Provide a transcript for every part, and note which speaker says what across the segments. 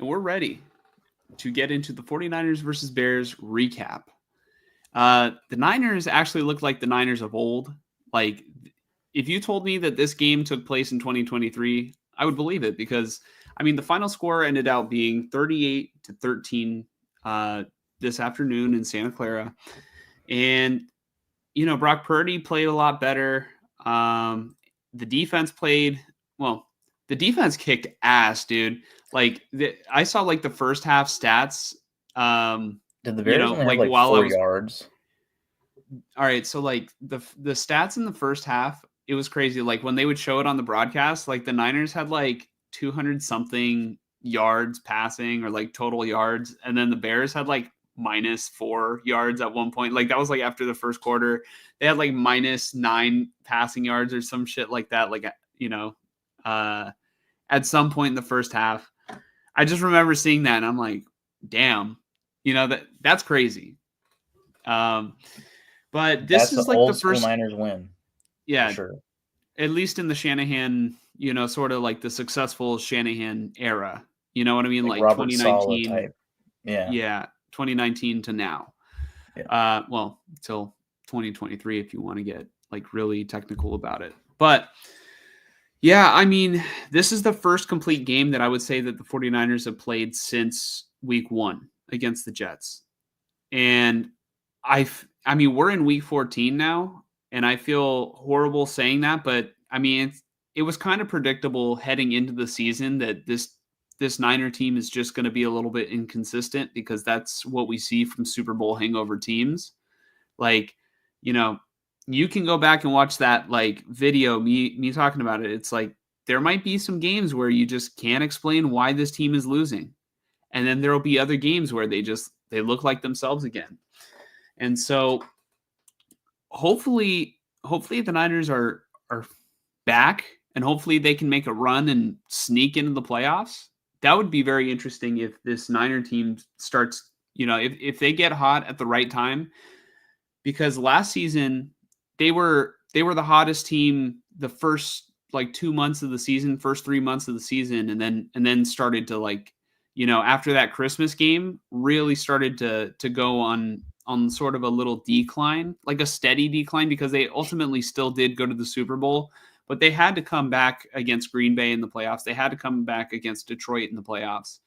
Speaker 1: and we're ready to get into the 49ers versus Bears recap. The Niners actually look like the Niners of old. Like, if you told me that this game took place in 2023, I would believe it because, I mean, the final score ended out being 38-13 this afternoon in Santa Clara. And, you know, Brock Purdy played a lot better. The defense played, well, the defense kicked ass, dude. Like, I saw like the first half stats.
Speaker 2: Did the Bears only have like
Speaker 1: while
Speaker 2: 4 yards?
Speaker 1: All right, so like the stats in the first half, it was crazy. Like when they would show it on the broadcast, like the Niners had like 200 something yards passing or like total yards, and then the Bears had like -4 yards at one point. Like that was like after the first quarter. They had like -9 passing yards or some shit like that. Like at some point in the first half. I just remember seeing that and I'm like, damn, that's crazy. But this is like
Speaker 2: old
Speaker 1: the first
Speaker 2: school Niners win.
Speaker 1: Yeah,
Speaker 2: sure.
Speaker 1: At least in the Shanahan, sort of like the successful Shanahan era. You know what I mean? Like
Speaker 2: Robert
Speaker 1: 2019
Speaker 2: Saleh type.
Speaker 1: Yeah, 2019 to now.
Speaker 2: Yeah.
Speaker 1: Well, till 2023 if you want to get like really technical about it. But yeah, I mean, this is the first complete game that I would say that the 49ers have played since week 1 against the Jets. And I mean, we're in week 14 now, and I feel horrible saying that, but I mean, it was kind of predictable heading into the season that this Niner team is just going to be a little bit inconsistent because that's what we see from Super Bowl hangover teams. Like, you can go back and watch that like video, me talking about it. It's like there might be some games where you just can't explain why this team is losing. And then there'll be other games where they look like themselves again. And so hopefully the Niners are back and hopefully they can make a run and sneak into the playoffs. That would be very interesting if this Niner team starts, if they get hot at the right time, because last season they were the hottest team the first like 2 months of the season, first 3 months of the season, and then started to like, after that Christmas game, really started to go on sort of a little decline, like a steady decline, because they ultimately still did go to the Super Bowl, but they had to come back against Green Bay in the playoffs. They had to come back against Detroit in the playoffs.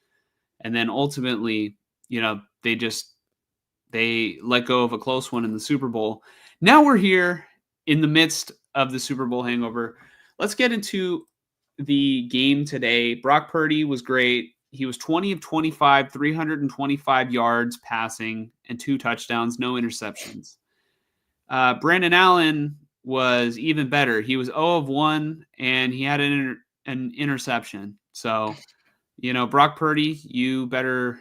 Speaker 1: And then ultimately, they let go of a close one in the Super Bowl. Now we're here in the midst of the Super Bowl hangover. Let's get into the game today. Brock Purdy was great. He was 20 of 25, 325 yards passing and 2 touchdowns, no interceptions. Brandon Allen was even better. He was 0 of 1 and he had an interception. So, Brock Purdy, you better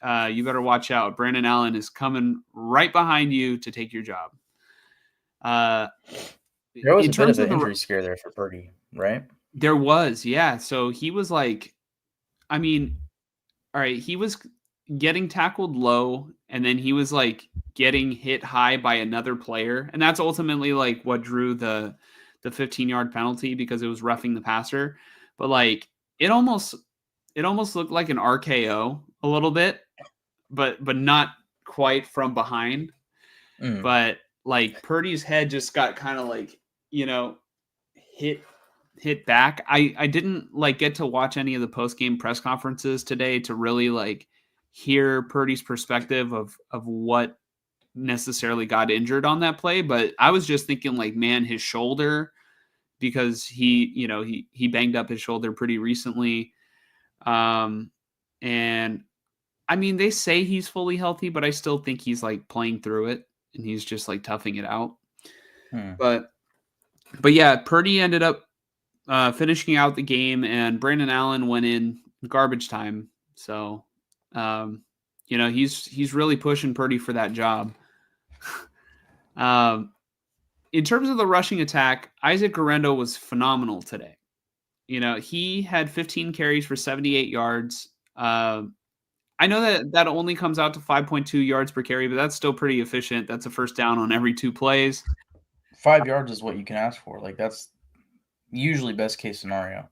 Speaker 1: watch out. Brandon Allen is coming right behind you to take your job.
Speaker 2: There was a bit of an injury scare there for Purdy, right?
Speaker 1: There was, yeah. So he was like, I mean, all right, he was getting tackled low, and then he was like getting hit high by another player, and that's ultimately like what drew the 15-yard penalty because it was roughing the passer. But like it almost looked like an RKO a little bit, but not quite from behind. But like Purdy's head just got kind of like, hit back. I didn't like get to watch any of the post-game press conferences today to really like hear Purdy's perspective of what necessarily got injured on that play, but I was just thinking like, man, his shoulder, because he banged up his shoulder pretty recently. And I mean, they say he's fully healthy, but I still think he's like playing through it and he's just like toughing it out. But yeah, Purdy ended up finishing out the game, and Brandon Allen went in garbage time. So, he's really pushing Purdy for that job. In terms of the rushing attack, Isaac Guerendo was phenomenal today. He had 15 carries for 78 yards. I know that only comes out to 5.2 yards per carry, but that's still pretty efficient. That's a first down on every 2 plays.
Speaker 2: 5 yards is what you can ask for. Like that's usually best case scenario.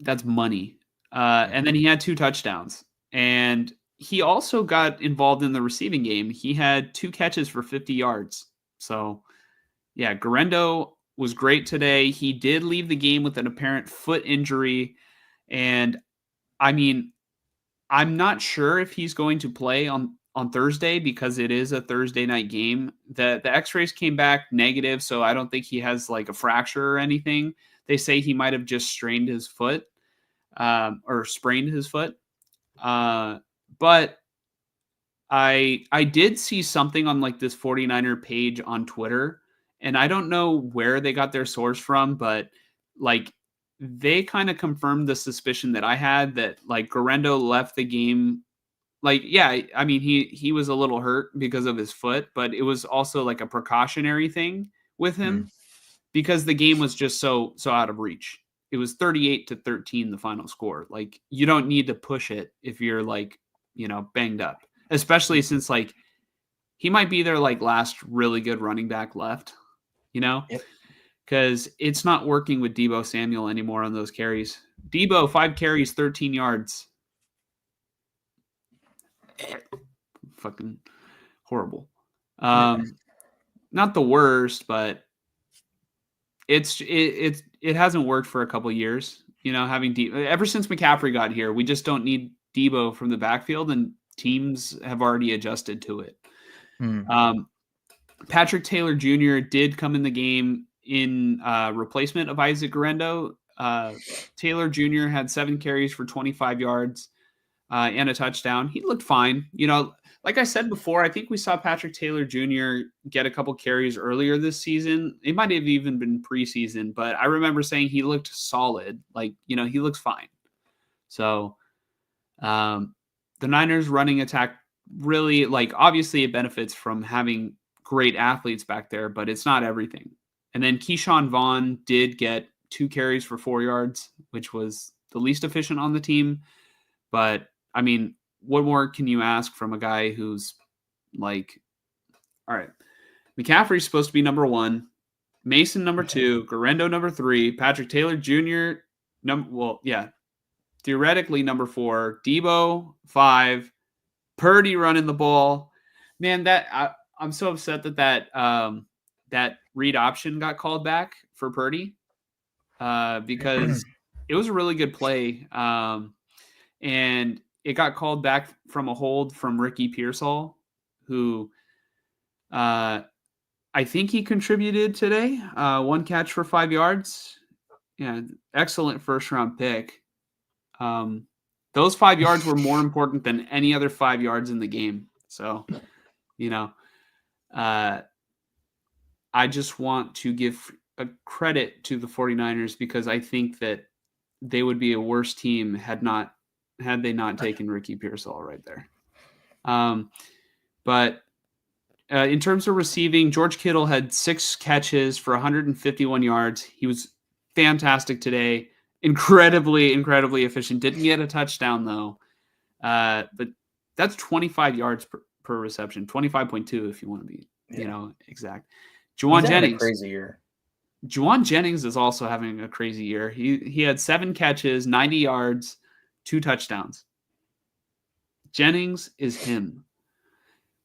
Speaker 1: That's money. And then he had 2 touchdowns. And he also got involved in the receiving game. He had 2 catches for 50 yards. So, yeah, Guerrero was great today. He did leave the game with an apparent foot injury. And, I mean, I'm not sure if he's going to play on Thursday because it is a Thursday night game. The X-rays came back negative, so I don't think he has like a fracture or anything. They say he might have just strained his foot or sprained his foot. But I did see something on like this 49er page on Twitter, and I don't know where they got their source from, but like they kind of confirmed the suspicion that I had that like Guerrero left the game. Like, yeah, I mean, he was a little hurt because of his foot, but it was also like a precautionary thing with him because the game was just so out of reach. It was 38-13 the final score. Like, you don't need to push it if you're like, banged up, especially since like he might be their like last really good running back left, because it's not working with Deebo Samuel anymore on those carries. Deebo, 5 carries, 13 yards. Fucking horrible. Not the worst, but it hasn't worked for a couple years. Having ever since McCaffrey got here, we just don't need Deebo from the backfield, and teams have already adjusted to it. Patrick Taylor Jr. did come in the game in replacement of Isaac Guerrero. Taylor Jr. had 7 carries for 25 yards and a touchdown. He looked fine. Like I said before, I think we saw Patrick Taylor Jr. get a couple carries earlier this season. It might have even been preseason, but I remember saying he looked solid. Like, he looks fine. So the Niners running attack really, like, obviously it benefits from having great athletes back there, but it's not everything. And then Keyshawn Vaughn did get 2 carries for 4 yards, which was the least efficient on the team. But, I mean, what more can you ask from a guy who's like, all right, McCaffrey's supposed to be number 1, Mason number 2, Guerrero number 3, Patrick Taylor Jr. Theoretically number 4, Deebo 5, Purdy running the ball. Man, I'm so upset that read option got called back for Purdy because it was a really good play. And it got called back from a hold from Ricky Pearsall, who I think he contributed today. 1 catch for 5 yards. Yeah, excellent first-round pick. Those 5 yards were more important than any other 5 yards in the game. So, I just want to give a credit to the 49ers because I think that they would be a worse team had they not taken Ricky Pearsall right there. But in terms of receiving, George Kittle had 6 catches for 151 yards. He was fantastic today. Incredibly efficient. Didn't get a touchdown, though. But that's 25 yards per reception. 25.2 if you want to be, exact. Juwan Jennings.
Speaker 2: A crazy year.
Speaker 1: Juwan Jennings is also having a crazy year. He had 7 catches, 90 yards, 2 touchdowns. Jennings is him.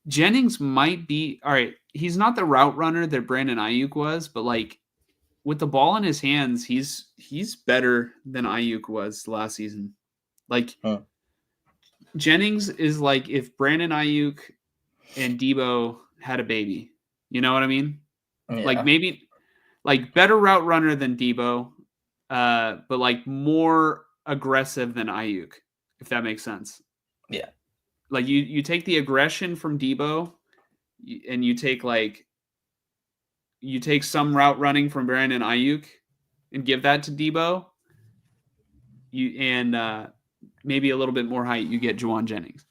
Speaker 1: Jennings might be all right. He's not the route runner that Brandon Ayuk was, but like with the ball in his hands, he's better than Ayuk was last season. Like Jennings is like if Brandon Ayuk and Deebo had a baby. You know what I mean? Yeah. Like maybe like better route runner than Deebo, but like more aggressive than Ayuk, if that makes sense.
Speaker 2: Yeah.
Speaker 1: Like you take the aggression from Deebo and you take some route running from Brandon Ayuk and give that to Deebo. Maybe a little bit more height, you get Juwan Jennings.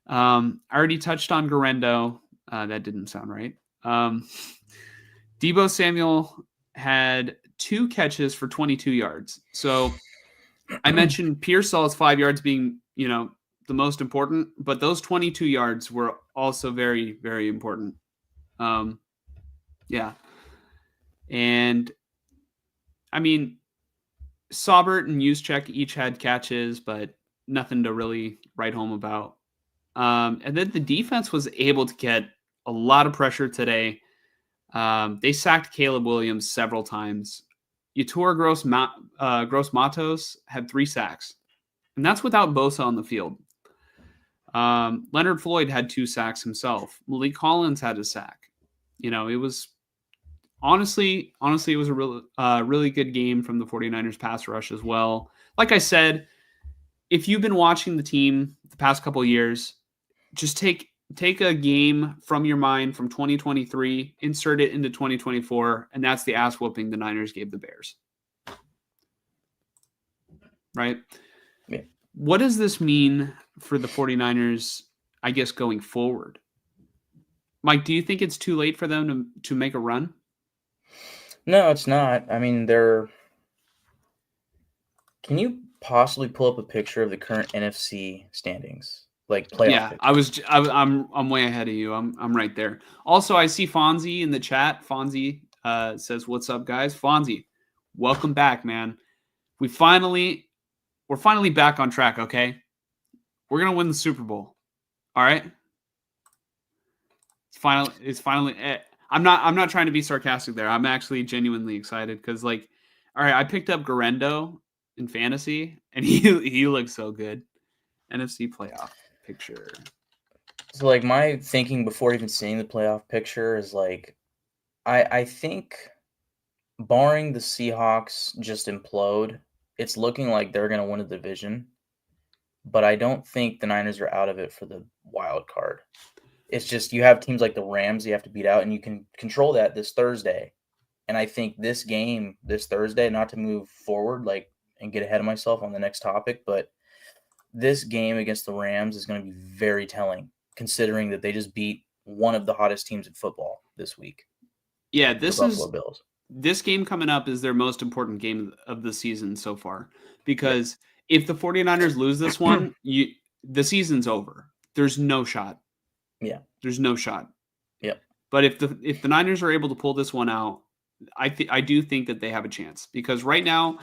Speaker 1: I already touched on Guerrero. That didn't sound right. Deebo Samuel had 2 catches for 22 yards. So I mentioned Pearsall's 5 yards being, the most important, but those 22 yards were also very, very important. Yeah. And I mean, Saubert and Juszczyk each had catches, but nothing to really write home about. And then the defense was able to get a lot of pressure today. They sacked Caleb Williams several times. Yetur Gross-Matos had 3 sacks, and that's without Bosa on the field. Leonard Floyd had 2 sacks himself. Malik Collins had a sack. It was honestly, it was a really good game from the 49ers pass rush as well. Like I said, if you've been watching the team the past couple of years, just take a game from your mind from 2023, insert it into 2024, and that's the ass whooping the Niners gave the Bears. Right?
Speaker 2: Yeah.
Speaker 1: What does this mean for the 49ers, I guess, going forward? Mike, do you think it's too late for them to make a run?
Speaker 2: No, it's not. I mean, Can you possibly pull up a picture of the current NFC standings? Like playoff.
Speaker 1: Yeah, I'm way ahead of you. I'm right there. Also, I see Fonzie in the chat. Fonzie says, "What's up, guys?" Fonzie, welcome back, man. We're finally back on track. Okay, we're gonna win the Super Bowl. All right. It's finally. I'm not trying to be sarcastic there. I'm actually genuinely excited because, all right, I picked up Garendo in fantasy, and he looks so good. NFC playoff picture.
Speaker 2: So, my thinking before even seeing the playoff picture is, I think barring the Seahawks just implode, it's looking like they're going to win the division. But I don't think the Niners are out of it for the wild card. It's just you have teams like the Rams you have to beat out, and you can control that this Thursday. And I think this game this Thursday, not to move forward and get ahead of myself on the next topic, but this game against the Rams is going to be very telling, considering that they just beat one of the hottest teams in football this week.
Speaker 1: Yeah, this game coming up is their most important game of the season so far, because if the 49ers lose this one, the season's over. There's no shot.
Speaker 2: Yeah.
Speaker 1: There's no shot.
Speaker 2: Yeah.
Speaker 1: But if the Niners are able to pull this one out, I do think that they have a chance, because right now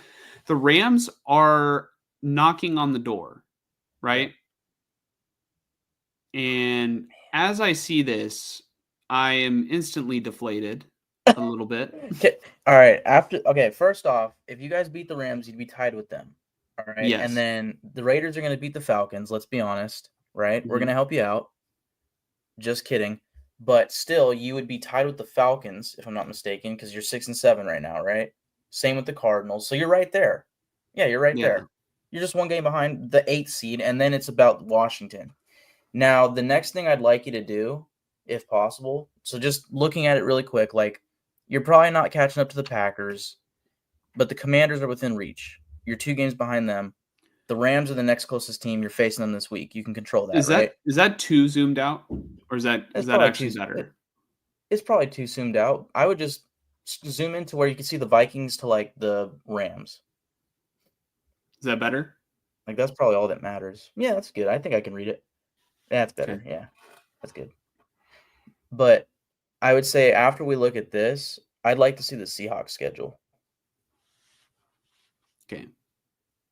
Speaker 1: the Rams are knocking on the door, right? And as I see this, I am instantly deflated a little bit.
Speaker 2: All right. First off, if you guys beat the Rams, you'd be tied with them. All right.
Speaker 1: Yes.
Speaker 2: And then the Raiders are going to beat the Falcons. Let's be honest, right? Mm-hmm. We're going to help you out. Just kidding. But still, you would be tied with the Falcons, if I'm not mistaken, because you're 6-7 right now, right? Same with the Cardinals. So you're right there. Yeah, you're right there. You're just one game behind the 8th seed, and then it's about Washington. Now, the next thing I'd like you to do, if possible, so just looking at it really quick, you're probably not catching up to the Packers, but the Commanders are within reach. You're 2 games behind them. The Rams are the next closest team. You're facing them this week. You can control that, right?
Speaker 1: Is that too zoomed out? Or is that actually better?
Speaker 2: It's probably too zoomed out. I would just zoom into where you can see the Vikings to the Rams.
Speaker 1: Is that better?
Speaker 2: That's probably all that matters. Yeah, that's good. I think I can read it. That's better. Okay. Yeah, that's good. But I would say after we look at this, I'd like to see the Seahawks schedule.
Speaker 1: Okay.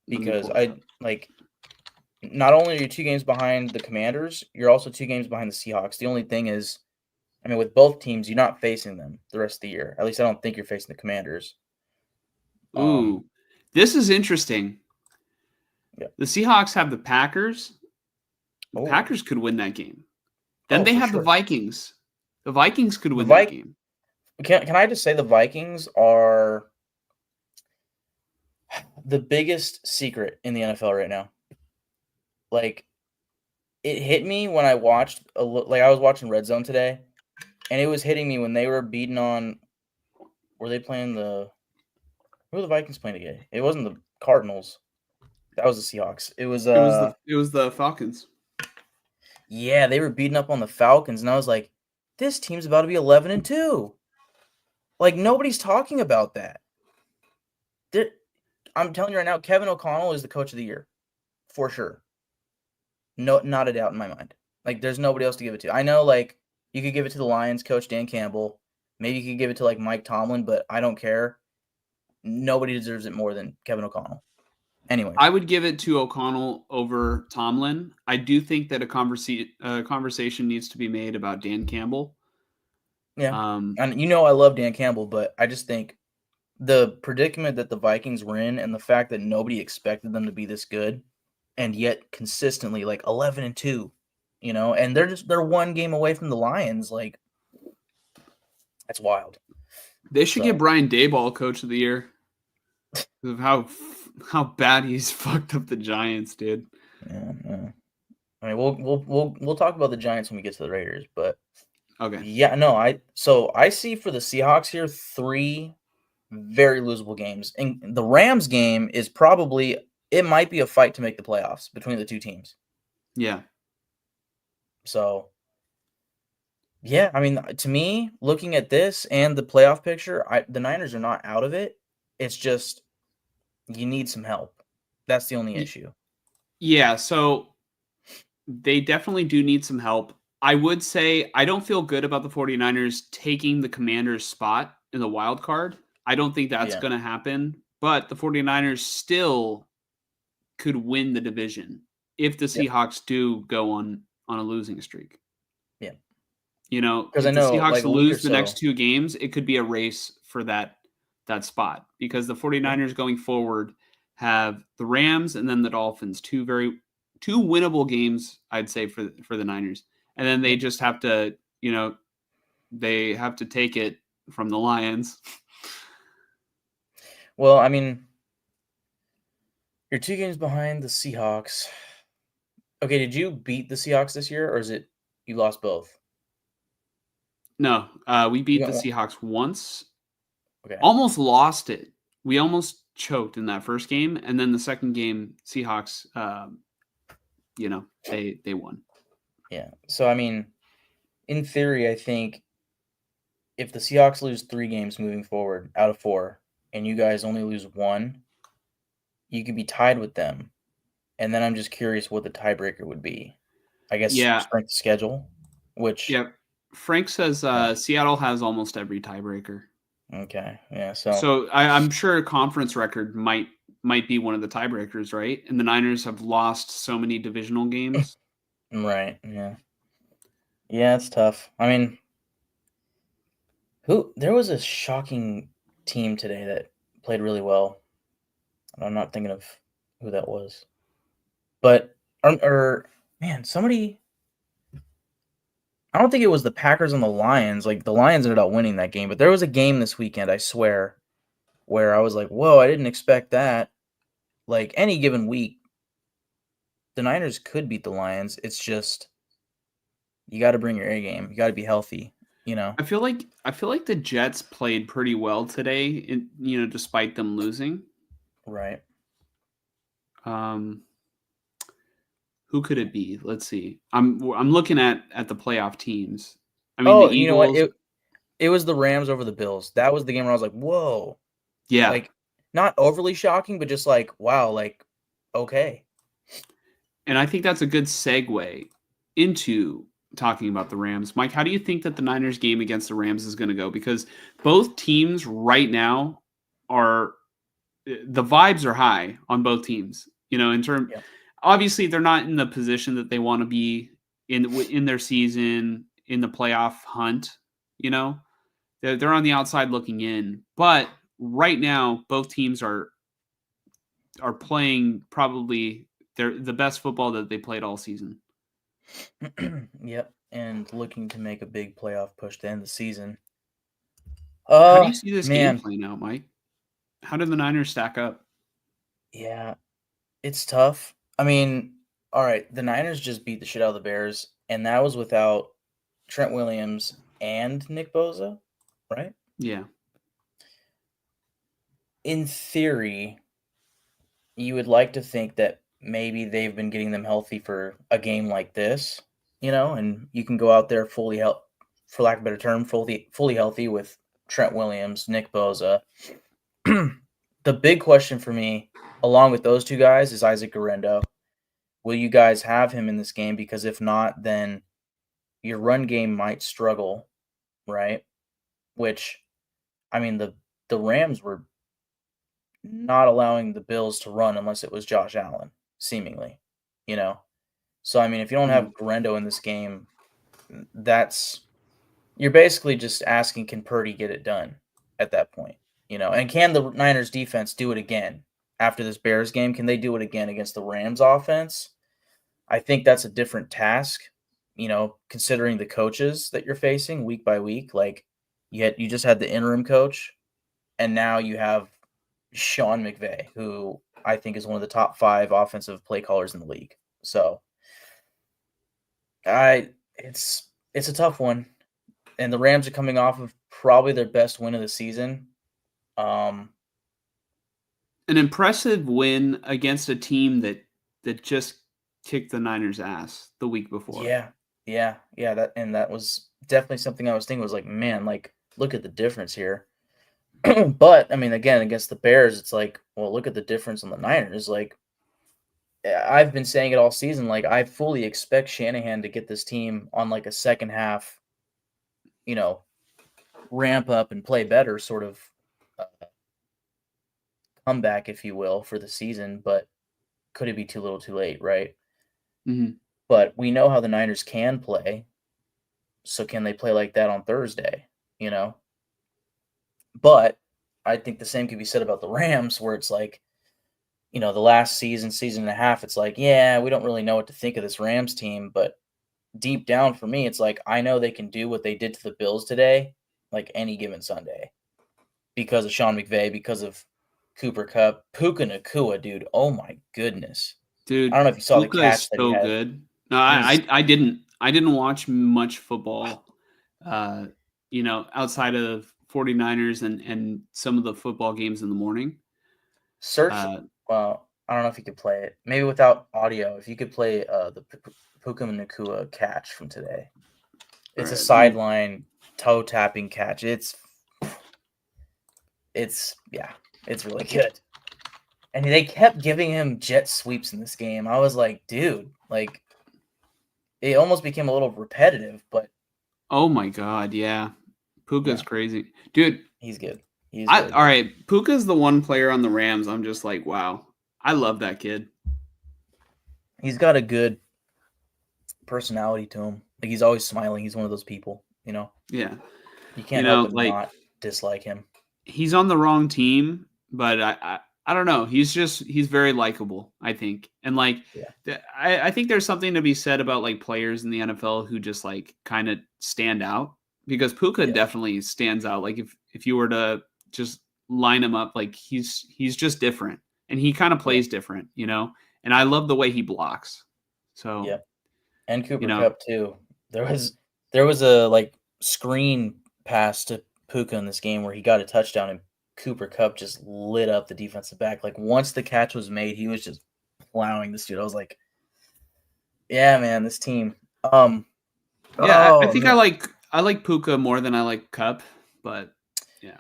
Speaker 2: Because not only are you 2 games behind the Commanders, you're also 2 games behind the Seahawks. The only thing is, with both teams, you're not facing them the rest of the year. At least I don't think you're facing the Commanders.
Speaker 1: Ooh, this is interesting. Yeah. The Seahawks have the Packers. The Packers could win that game. Then they have the Vikings. The Vikings could win that game.
Speaker 2: Can I just say the Vikings are the biggest secret in the NFL right now? It hit me when I watched I was watching Red Zone today, and it was hitting me when they were beating on. Were they playing who were the Vikings playing again? It wasn't the Cardinals. That was the Seahawks. It was
Speaker 1: the Falcons.
Speaker 2: Yeah, they were beating up on the Falcons, and I was like, this team's about to be 11-2. Nobody's talking about that. I'm telling you right now, Kevin O'Connell is the coach of the year, for sure. No, not a doubt in my mind. There's nobody else to give it to. I know, you could give it to the Lions coach, Dan Campbell. Maybe you could give it to, Mike Tomlin, but I don't care. Nobody deserves it more than Kevin O'Connell. Anyway,
Speaker 1: I would give it to O'Connell over Tomlin. I do think that a conversation needs to be made about Dan Campbell.
Speaker 2: yeah. And I love Dan Campbell, but I just think the predicament that the Vikings were in and the fact that nobody expected them to be this good and yet consistently like 11-2, and they're one game away from the Lions. Like, that's wild.
Speaker 1: They should get Brian Daboll Coach of the Year of how bad he's fucked up the Giants, dude.
Speaker 2: Yeah. I mean, we'll talk about the Giants when we get to the Raiders, but
Speaker 1: okay.
Speaker 2: Yeah, no, I see for the Seahawks here 3 very losable games. And the Rams game is it might be a fight to make the playoffs between the two teams.
Speaker 1: Yeah.
Speaker 2: So, yeah, I mean, to me, looking at this and the playoff picture, the Niners are not out of it. It's just you need some help. That's the only issue.
Speaker 1: Yeah, so they definitely do need some help. I would say I don't feel good about the 49ers taking the Commanders' spot in the wild card. I don't think that's going to happen, but the 49ers still could win the division if the Seahawks do go on a losing streak.
Speaker 2: Yeah.
Speaker 1: Because if the Seahawks lose the next 2 games, it could be a race for that spot because the 49ers going forward have the Rams and then the Dolphins, 2 winnable games, I'd say, for the Niners. And then they just have to, they have to take it from the Lions.
Speaker 2: Well, I mean, you're 2 games behind the Seahawks. Okay, did you beat the Seahawks this year, or is it you lost both?
Speaker 1: No, we beat the Seahawks once.
Speaker 2: Okay.
Speaker 1: Almost lost it. We almost choked in that first game, and then the second game, Seahawks, they won.
Speaker 2: Yeah. So, I mean, in theory, I think if the Seahawks lose 3 games moving forward out of 4, and you guys only lose 1, you could be tied with them. And then I'm just curious what the tiebreaker would be. I guess strength of schedule, which...
Speaker 1: Yeah. Frank says Seattle has almost every tiebreaker.
Speaker 2: Okay. Yeah.
Speaker 1: So I'm sure conference record might be one of the tiebreakers, right? And the Niners have lost so many divisional games.
Speaker 2: Right. Yeah. Yeah, it's tough. I mean, there was a shocking team today that played really well. I'm not thinking of who that was. But man, somebody, I don't think it was the Packers and the Lions. Like, the Lions ended up winning that game, but there was a game this weekend, I swear, where I was like, whoa, I didn't expect that. Like, any given week, the Niners could beat the Lions. It's just you got to bring your A game. You got to be healthy,
Speaker 1: I feel like the Jets played pretty well today, despite them losing.
Speaker 2: Right.
Speaker 1: Who could it be? Let's see. I'm looking at the playoff teams. I
Speaker 2: mean, the Eagles, you know what? It was the Rams over the Bills. That was the game where I was like, whoa.
Speaker 1: Yeah.
Speaker 2: Like, not overly shocking, but just like, wow, like, okay.
Speaker 1: And I think that's a good segue into talking about the Rams. Mike, how do you think that the Niners game against the Rams is going to go? Because both teams right now the vibes are high on both teams. Obviously they're not in the position that they want to be in their season, in the playoff hunt. They're on the outside looking in, but right now both teams are playing probably the best football that they played all season.
Speaker 2: Yep, and looking to make a big playoff push to end the season.
Speaker 1: How do you see this game playing out, Mike? How did the Niners stack up?
Speaker 2: Yeah, it's tough. I mean, all right, the Niners just beat the shit out of the Bears, and that was without Trent Williams and Nick Bosa, right?
Speaker 1: Yeah.
Speaker 2: In theory, you would like to think that maybe they've been getting them healthy for a game like this, and you can go out there for lack of a better term, fully healthy with Trent Williams, Nick Bosa. The big question for me, along with those 2 guys, is Isaac Guerendo. Will you guys have him in this game? Because if not, then your run game might struggle, right? Which, I mean, the Rams were not allowing the Bills to run unless it was Josh Allen, seemingly, you know? So, I mean, if you don't
Speaker 1: Mhm.
Speaker 2: have Grendo in this game, that's you're basically just asking, can Purdy get it done at that point, you know? And can the Niners defense do it again after this Bears game? Can they do it again against the Rams offense? I think that's a different task, you know, considering the coaches that you're facing week by week. Like you just had the interim coach, and now you have Sean McVay, who I think is one of the top 5 offensive play callers in the league. So I it's a tough one. And the Rams are coming off of probably their best win of the season. Um,
Speaker 1: An impressive win against a team that just kicked the Niners' ass the week before.
Speaker 2: yeah, yeah. That was definitely something I was thinking was like, man, like look at the difference here. But I mean, again, against the Bears, it's like, well, look at the difference on the Niners. Like I've been saying it all season. Like I fully expect Shanahan to get this team on like a second half, you know, ramp up and play better sort of uh, comeback, if you will, for the season. But could it be too little, too late, right?
Speaker 1: Mhm.
Speaker 2: But we know how the Niners can play. So can they play like that on Thursday? You know, but I think the same could be said about the Rams, where it's like, you know, the last season, season and a half, it's like, yeah, we don't really know what to think of this Rams team. But deep down for me, it's like, I know they can do what they did to the Bills today, like any given Sunday, because of Sean McVay, because of Cooper Cup, Puka Nakua, dude. Oh my goodness. I
Speaker 1: Dude,
Speaker 2: don't know if you saw the
Speaker 1: Puka
Speaker 2: catch
Speaker 1: is
Speaker 2: that he
Speaker 1: so
Speaker 2: had.
Speaker 1: good. No,
Speaker 2: He's
Speaker 1: I didn't watch much football, uh, outside of 49ers and some of the football games in the morning.
Speaker 2: search.
Speaker 1: Uh,
Speaker 2: Well, I don't know if you could play it. Maybe without audio. If you could play the Puka Nakua catch from today.
Speaker 1: all
Speaker 2: It's a
Speaker 1: right, let me
Speaker 2: sideline toe tapping catch. Yeah, it's really good. And they kept giving him jet sweeps in this game. I was like, dude, like it almost became a little repetitive, but
Speaker 1: Oh my god, yeah. Puka's
Speaker 2: yeah,
Speaker 1: crazy. Dude,
Speaker 2: he's good. He's
Speaker 1: I
Speaker 2: really
Speaker 1: all
Speaker 2: good.
Speaker 1: right, Puka's the one player on the Rams I'm just like, wow. I love that kid.
Speaker 2: He's got a good personality to him. Like he's always smiling. He's one of those people, you know.
Speaker 1: Yeah.
Speaker 2: You can't help but
Speaker 1: Like
Speaker 2: not dislike him.
Speaker 1: he's on the wrong team, but I don't know. He's very likable, I think. And like
Speaker 2: Yeah.
Speaker 1: I think there's something to be said about like players in the NFL who just like kind of stand out because Puka
Speaker 2: Yeah.
Speaker 1: definitely stands out. Like if you were to just line him up, like he's just different and he kind of
Speaker 2: Yeah.
Speaker 1: plays different, And I love the way he blocks. So,
Speaker 2: Yeah. And
Speaker 1: you
Speaker 2: Cooper
Speaker 1: know,
Speaker 2: Cup too. There was a like screen pass to Puka in this game where he got a touchdown and Cooper Cup just lit up the defensive back. Like once the catch was made, he was just plowing this dude. I was like, yeah, man, this team.
Speaker 1: yeah, I
Speaker 2: Oh
Speaker 1: think
Speaker 2: man.
Speaker 1: I like Puka more than I like Cup, but yeah.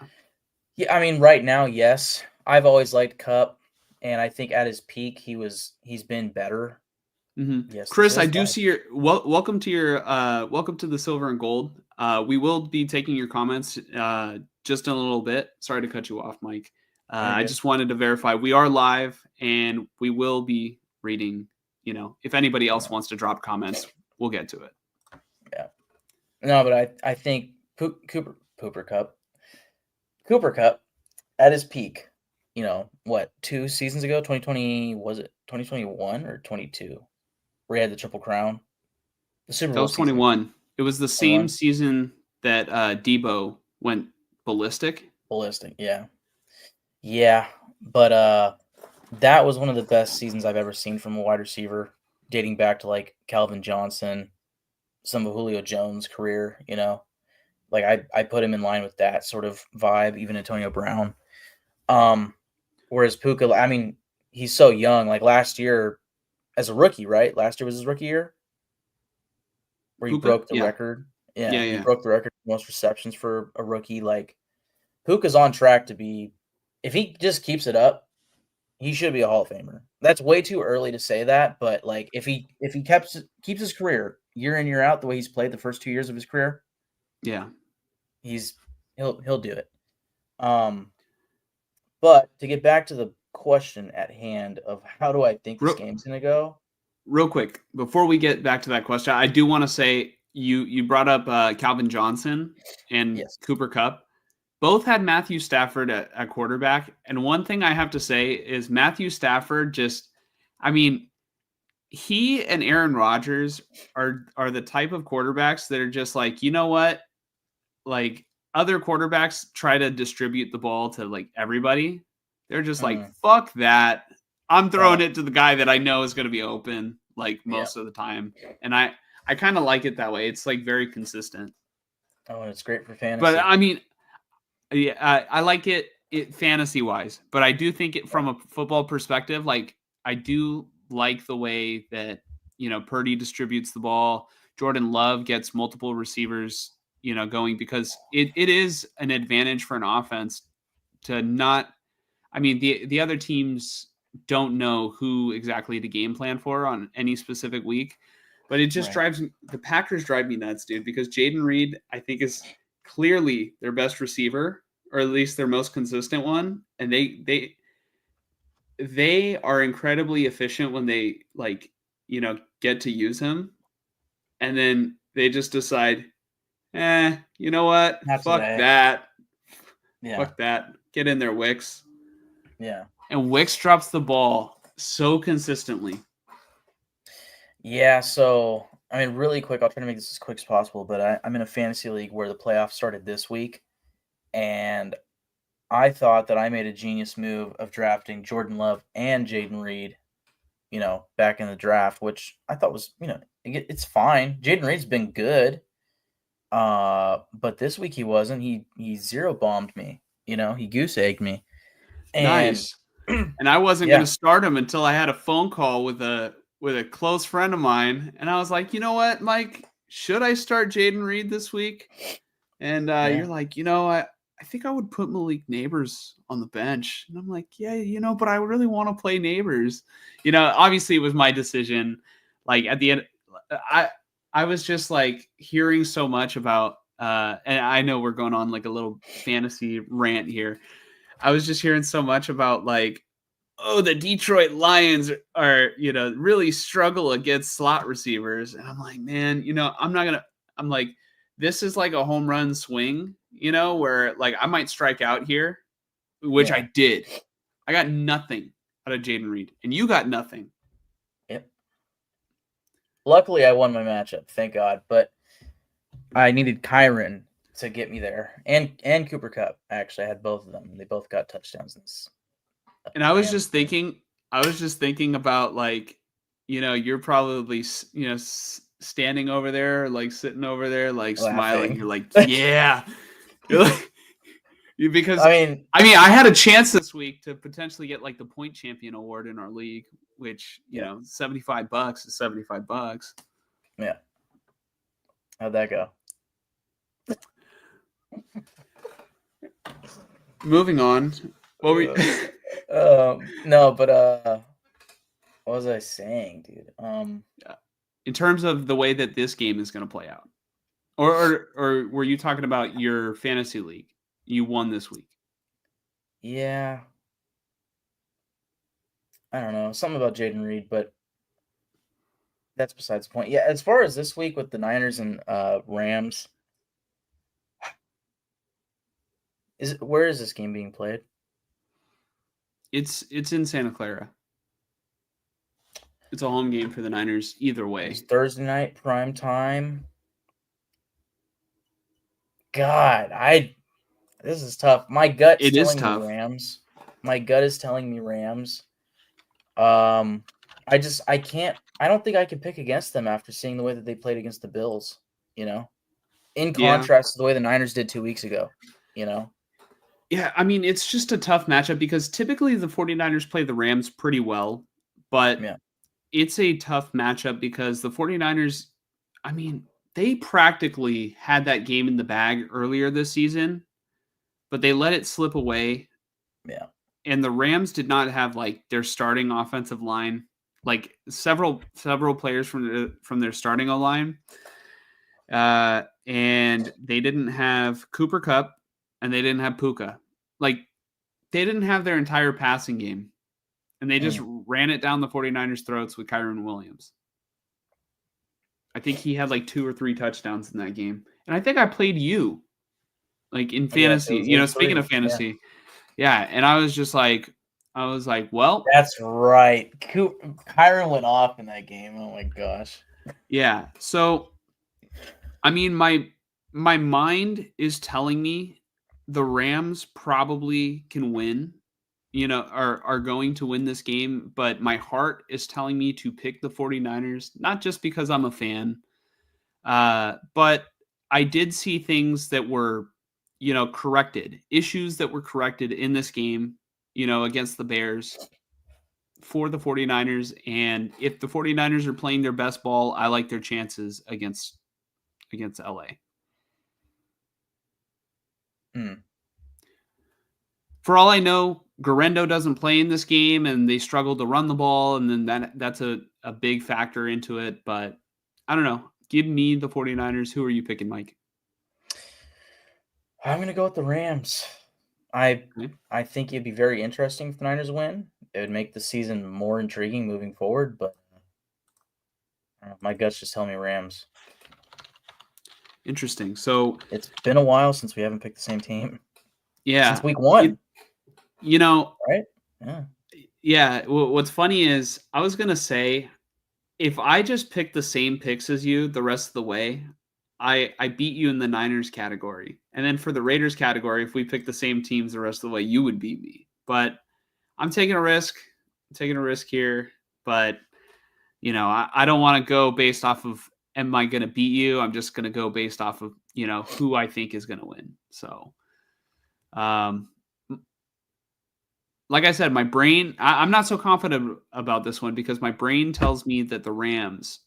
Speaker 2: Yeah, I mean, right now, yes. I've always liked Cup, and I think at his peak, he's been better. Yes, this
Speaker 1: Chris, I
Speaker 2: is
Speaker 1: do
Speaker 2: live.
Speaker 1: see welcome to the silver and gold. We will be taking your comments just in a little bit. Sorry to cut you off, Mike.
Speaker 2: You're
Speaker 1: I
Speaker 2: good.
Speaker 1: just wanted to verify we are live and we will be reading. If anybody else wants to drop comments, we'll get to it.
Speaker 2: Yeah. No, but I think Cooper Cup at his peak, what, 2 seasons ago, 2020, was it 2021 or 22, where he had the Triple Crown? The Super
Speaker 1: That
Speaker 2: Bowl
Speaker 1: was
Speaker 2: season,
Speaker 1: 21. It was the same
Speaker 2: 21?
Speaker 1: season that Debo went ballistic.
Speaker 2: Ballistic, yeah. Yeah, but, that was one of the best seasons I've ever seen from a wide receiver, dating back to, like, Calvin Johnson, some of Julio Jones' career, Like, I put him in line with that sort of vibe, even Antonio Brown. Um, Whereas Puka, I mean, he's so young. Like last year, as a rookie, right? Last year was his rookie year where he
Speaker 1: Puka,
Speaker 2: broke the
Speaker 1: yeah,
Speaker 2: record.
Speaker 1: yeah,
Speaker 2: Yeah, he
Speaker 1: yeah.
Speaker 2: broke the record for most receptions for a rookie. Like Puka's on track to be, if he just keeps it up, he should be a Hall of Famer. That's way too early to say that, but like if he keeps his career year in year out the way he's played the first 2 years of his career,
Speaker 1: Yeah.
Speaker 2: he's he'll do it. Um, But to get back to the question at hand of how do I think this
Speaker 1: Real,
Speaker 2: game's going to go?
Speaker 1: real quick, before we get back to that question, I do want to say you brought up Calvin Johnson and
Speaker 2: Yes.
Speaker 1: Cooper Kupp. Both had Matthew Stafford at quarterback. And one thing I have to say is Matthew Stafford just, I mean, he and Aaron Rodgers are the type of quarterbacks that are just like, you know what? Like other quarterbacks try to distribute the ball to like everybody. They're just like, fuck that. I'm throwing it to the guy that I know is going to be open like most of the time. And I kind of like it that way. It's like very consistent.
Speaker 2: Oh, and it's great for fantasy.
Speaker 1: But I mean, yeah, I like it fantasy wise, but I do think it from a football perspective, like I do like the way that, you know, Purdy distributes the ball. Jordan Love gets multiple receivers, you know, going because it is an advantage for an offense to not, I mean, the other teams don't know who exactly to game plan for on any specific week, but it just drives the Packers drive me nuts, dude, because Jaden Reed, I think, is clearly their best receiver, or at least their most consistent one. And they are incredibly efficient when they like, you know, get to use him. And then they just decide, you know what?
Speaker 2: Not
Speaker 1: Fuck
Speaker 2: today.
Speaker 1: that.
Speaker 2: Yeah.
Speaker 1: Fuck that. Get in there, Wicks.
Speaker 2: Yeah.
Speaker 1: And Wicks drops the ball so consistently.
Speaker 2: Yeah, so I mean, really quick, I'll try to make this as quick as possible, but I'm in a fantasy league where the playoffs started this week, and I thought that I made a genius move of drafting Jordan Love and Jaden Reed, you know, back in the draft, which I thought was, you know, it's fine. Jaden Reed's been good, but this week he wasn't. He zero bombed me, you know, he goose egged me, and
Speaker 1: nice. And I wasn't going to start him until I had a phone call with a close friend of mine, and I was like, you know what, Mike, should I start Jaden Reed this week? And you're like, you know, I think I would put Malik Neighbors on the bench. And I'm like, yeah, you know, but I really want to play Neighbors. You know, obviously it was my decision. Like at the end, I was just like hearing so much about, and I know we're going on like a little fantasy rant here. I was just hearing so much about like, oh, the Detroit Lions are, you know, really struggle against slot receivers. And I'm like, man, you know, I'm like, this is like a home run swing, you know, where like I might strike out here, which I did. I got nothing out of Jaden Reed, and you got nothing.
Speaker 2: Yep. Luckily, I won my matchup, thank God. But I needed Kyron to get me there, and Cooper Kupp. Actually, I had both of them. They both got touchdowns.
Speaker 1: And I was just thinking about like, you know, you're probably, you know, standing over there, like sitting over there, like laughing. Smiling. You're like, yeah. You're like, because I mean, I had a chance this week to potentially get like the point champion award in our league, which, you know, $75 is $75.
Speaker 2: Yeah. How'd that go?
Speaker 1: Moving on. What were you?
Speaker 2: No, but what was I saying, dude?
Speaker 1: In terms of the way that this game is going to play out, or were you talking about your fantasy league? You won this week.
Speaker 2: Yeah. I don't know, something about Jaden Reed, but that's besides the point. Yeah, as far as this week with the Niners and Rams, where is this game being played?
Speaker 1: It's in Santa Clara. It's a home game for the Niners either way.
Speaker 2: It's Thursday night prime time. God, this is tough. My gut is telling me Rams. My gut is telling me Rams. I don't think I can pick against them after seeing the way that they played against the Bills, you know, in contrast to the way the Niners did 2 weeks ago, you know?
Speaker 1: Yeah, I mean, it's just a tough matchup because typically the 49ers play the Rams pretty well, but it's a tough matchup because the 49ers, I mean, they practically had that game in the bag earlier this season, but they let it slip away.
Speaker 2: Yeah.
Speaker 1: And the Rams did not have like their starting offensive line, like several players from their starting line. And they didn't have Cooper Kupp and they didn't have Puka. Like they didn't have their entire passing game, and they just ran it down the 49ers' throats with Kyren Williams. I think he had like 2 or 3 touchdowns in that game. And I think I played you, like in fantasy, speaking of fantasy. Yeah. And I was like, well.
Speaker 2: That's right. Kyren went off in that game. Oh, my gosh.
Speaker 1: Yeah. So, I mean, my mind is telling me the Rams probably can win, are going to win this game, but my heart is telling me to pick the 49ers, not just because I'm a fan, but I did see things that were, corrected, issues that were corrected in this game, against the Bears for the 49ers. And if the 49ers are playing their best ball, I like their chances against LA. For all I know, Guerrero doesn't play in this game, and they struggled to run the ball, and then that's a big factor into it. But I don't know. Give me the 49ers. Who are you picking, Mike?
Speaker 2: I'm going to go with the Rams. I think it'd be very interesting if the Niners win. It would make the season more intriguing moving forward, but my gut's just telling me Rams.
Speaker 1: Interesting. So
Speaker 2: it's been a while since we haven't picked the same team.
Speaker 1: Yeah.
Speaker 2: Since week 1.
Speaker 1: Right?
Speaker 2: Yeah.
Speaker 1: Yeah. What's funny is I was going to say, if I just picked the same picks as you the rest of the way, I beat you in the Niners category. And then for the Raiders category, if we pick the same teams the rest of the way, you would beat me. But I'm taking a risk. I'm taking a risk here. But, I don't want to go based off of, am I going to beat you? I'm just going to go based off of, who I think is going to win. So, like I said, my brain, I'm not so confident about this one because my brain tells me that the Rams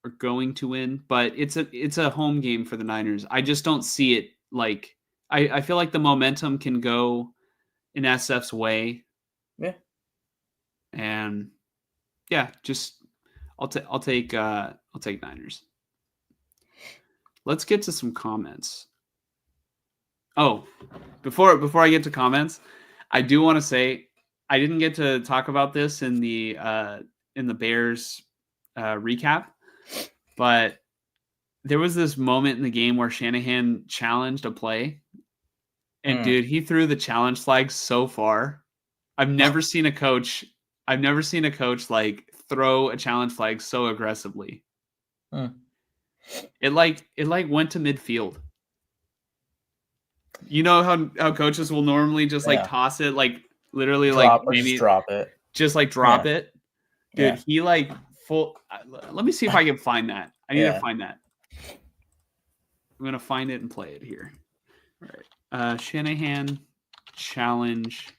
Speaker 1: are going to win, but it's a home game for the Niners. I just don't see it like I feel like the momentum can go in SF's way.
Speaker 2: Yeah.
Speaker 1: And yeah, just I'll take Niners. Let's get to some comments. Oh, before I get to comments, I do want to say I didn't get to talk about this in the Bears recap, but there was this moment in the game where Shanahan challenged a play, and dude, he threw the challenge flag so far. I've never seen a coach like throw a challenge flag so aggressively. It went to midfield. You know how coaches will normally just like toss it, like literally
Speaker 2: drop,
Speaker 1: like maybe
Speaker 2: just drop it.
Speaker 1: Just like drop it. Dude, he like full. Let me see if I can find that. I need to find that. I'm going to find it and play it here. All right. Shanahan challenge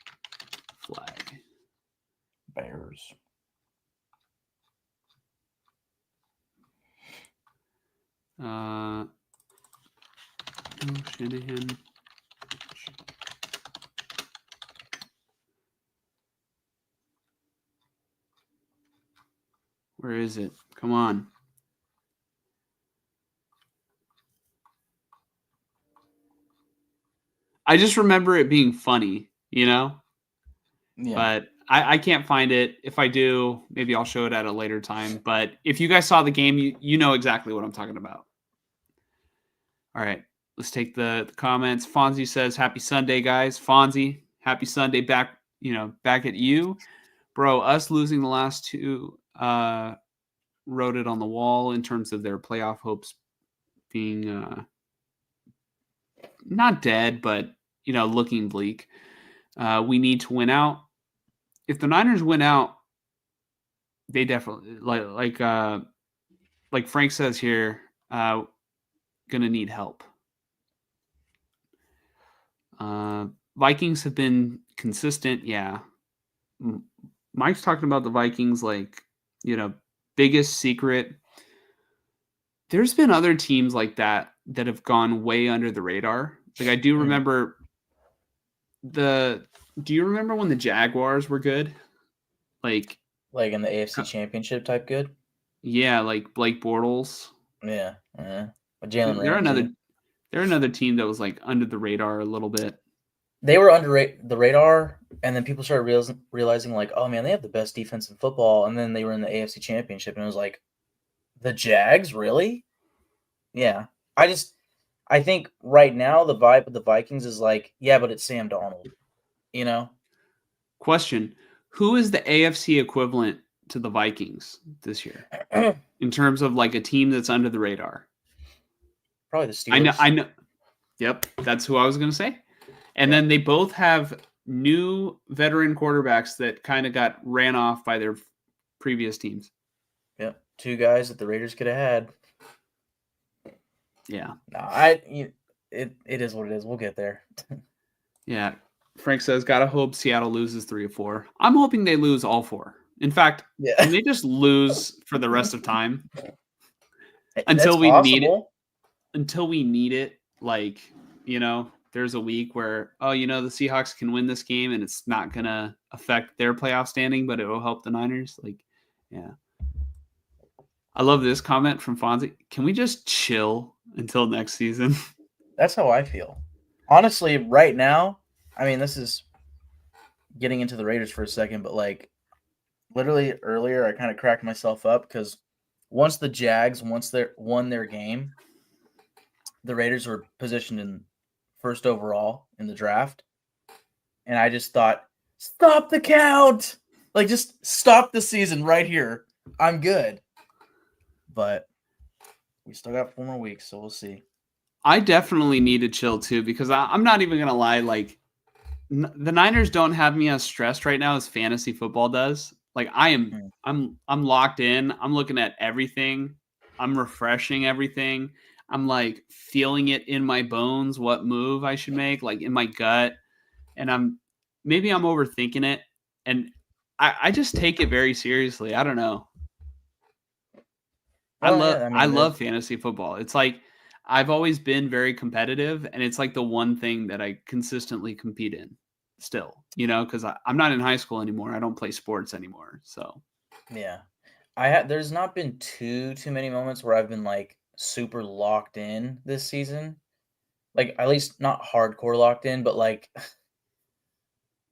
Speaker 1: flag.
Speaker 2: Bears.
Speaker 1: Shanahan. Where is it? Come on. I just remember it being funny, Yeah. But I can't find it. If I do, maybe I'll show it at a later time. But if you guys saw the game, you know exactly what I'm talking about. All right. Let's take the comments. Fonzie says, "Happy Sunday, guys." Fonzie, happy Sunday back, back at you. Bro, us losing the last 2 wrote it on the wall in terms of their playoff hopes being not dead, but looking bleak. We need to win out. If the Niners win out, they definitely like Frank says here, gonna need help. Vikings have been consistent, yeah. Mike's talking about the Vikings like, biggest secret. There's been other teams like that have gone way under the radar. Like I do remember do you remember when the Jaguars were good? Like
Speaker 2: in the AFC Championship type good?
Speaker 1: Yeah, like Blake Bortles.
Speaker 2: Yeah. Jalen Ramsey.
Speaker 1: They're another team that was like under the radar a little bit.
Speaker 2: They were under the radar, and then people started realizing like, oh man, they have the best defense in football, and then they were in the AFC Championship, and it was like, the Jags, really? Yeah. I think right now the vibe of the Vikings is like, yeah, but it's Sam Darnold, you know?
Speaker 1: Question: who is the AFC equivalent to the Vikings this year in terms of like a team that's under the radar?
Speaker 2: Probably the Steelers.
Speaker 1: I know. Yep, that's who I was going to say. And then they both have new veteran quarterbacks that kind of got ran off by their previous teams.
Speaker 2: Yep, 2 guys that the Raiders could have had.
Speaker 1: Yeah.
Speaker 2: No, it is what it is. We'll get there.
Speaker 1: Yeah. Frank says, gotta hope Seattle loses 3 or 4. I'm hoping they lose all 4. In fact, can they just lose for the rest of time until we need it? Until we need it, like, you know, there's a week where, oh, you know, the Seahawks can win this game and it's not gonna affect their playoff standing, but it will help the Niners. Like, yeah. I love this comment from Fonzie. Can we just chill until next season?
Speaker 2: That's how I feel. Honestly, right now, I mean, this is getting into the Raiders for a second, but like literally earlier, I kind of cracked myself up because once the Jags won their game, the Raiders were positioned in first overall in the draft, and I just thought, stop the count, like just stop the season right here. I'm good, but we still got 4 more weeks, so we'll see.
Speaker 1: I definitely need to chill too because I'm not even gonna lie. Like, the Niners don't have me as stressed right now as fantasy football does. Like, I'm locked in. I'm looking at everything. I'm refreshing everything. I'm like feeling it in my bones, what move I should make, like in my gut. And maybe I'm overthinking it. And I just take it very seriously. I don't know. I love fantasy football. It's like I've always been very competitive, and it's like the one thing that I consistently compete in still, you know, because I'm not in high school anymore. I don't play sports anymore. So
Speaker 2: yeah, there's not been too many moments where I've been like super locked in this season. Like, at least not hardcore locked in, but like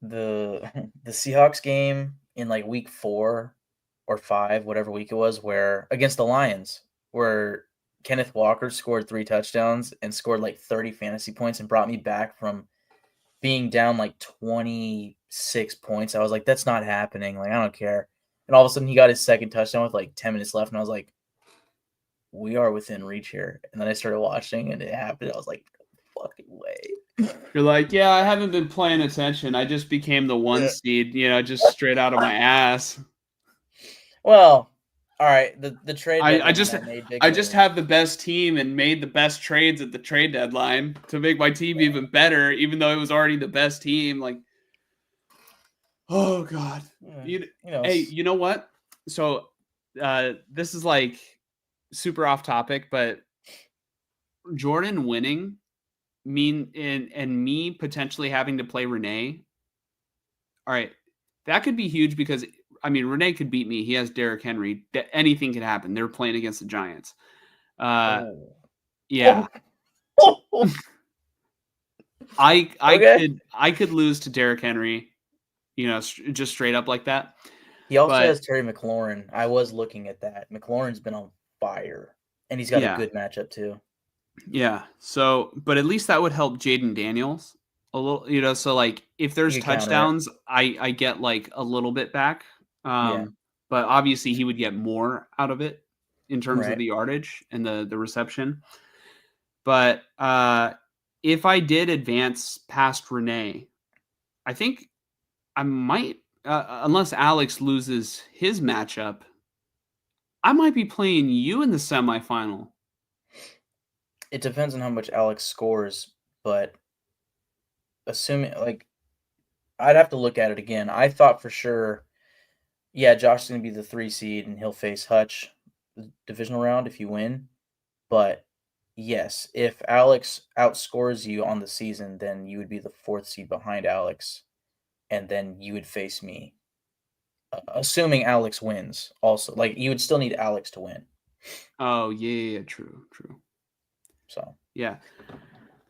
Speaker 2: the Seahawks game in like week 4 or 5, whatever week it was, where against the Lions, where Kenneth Walker scored 3 touchdowns and scored like 30 fantasy points and brought me back from being down like 26 points. I was like, that's not happening. Like, I don't care. And all of a sudden he got his second touchdown with like 10 minutes left. And I was like, we are within reach here. And then I started watching and it happened. I was like, fucking way.
Speaker 1: You're like, yeah, I haven't been paying attention. I just became the 1 seed, you know, just straight out of my ass.
Speaker 2: Well, all right. The trade.
Speaker 1: I just have the best team and made the best trades at the trade deadline to make my team even better, even though it was already the best team. Like, oh God. Hey, you know what? So this is like super off topic, but Jordan winning and me potentially having to play Renee. All right, that could be huge because I mean Renee could beat me. He has Derrick Henry. Anything could happen. They're playing against the Giants. Yeah. I could lose to Derrick Henry, you know, just straight up like that.
Speaker 2: He also has Terry McLaurin. I was looking at that. McLaurin's been on fire, and he's got a good matchup too.
Speaker 1: Yeah. So, but at least that would help Jaden Daniels a little, you know. So, like, if there's touchdowns, I get like a little bit back. But obviously, he would get more out of it in terms of the yardage and the reception. But if I did advance past Renee, I think I might, unless Alex loses his matchup, I might be playing you in the semifinal.
Speaker 2: It depends on how much Alex scores, but assuming, like, I'd have to look at it again. I thought for sure, yeah, Josh is going to be the 3 seed and he'll face Hutch the divisional round if you win. But yes, if Alex outscores you on the season, then you would be the 4th seed behind Alex, and then you would face me. Assuming Alex wins also. Like, you would still need Alex to win.
Speaker 1: Oh, yeah, true.
Speaker 2: So
Speaker 1: Yeah.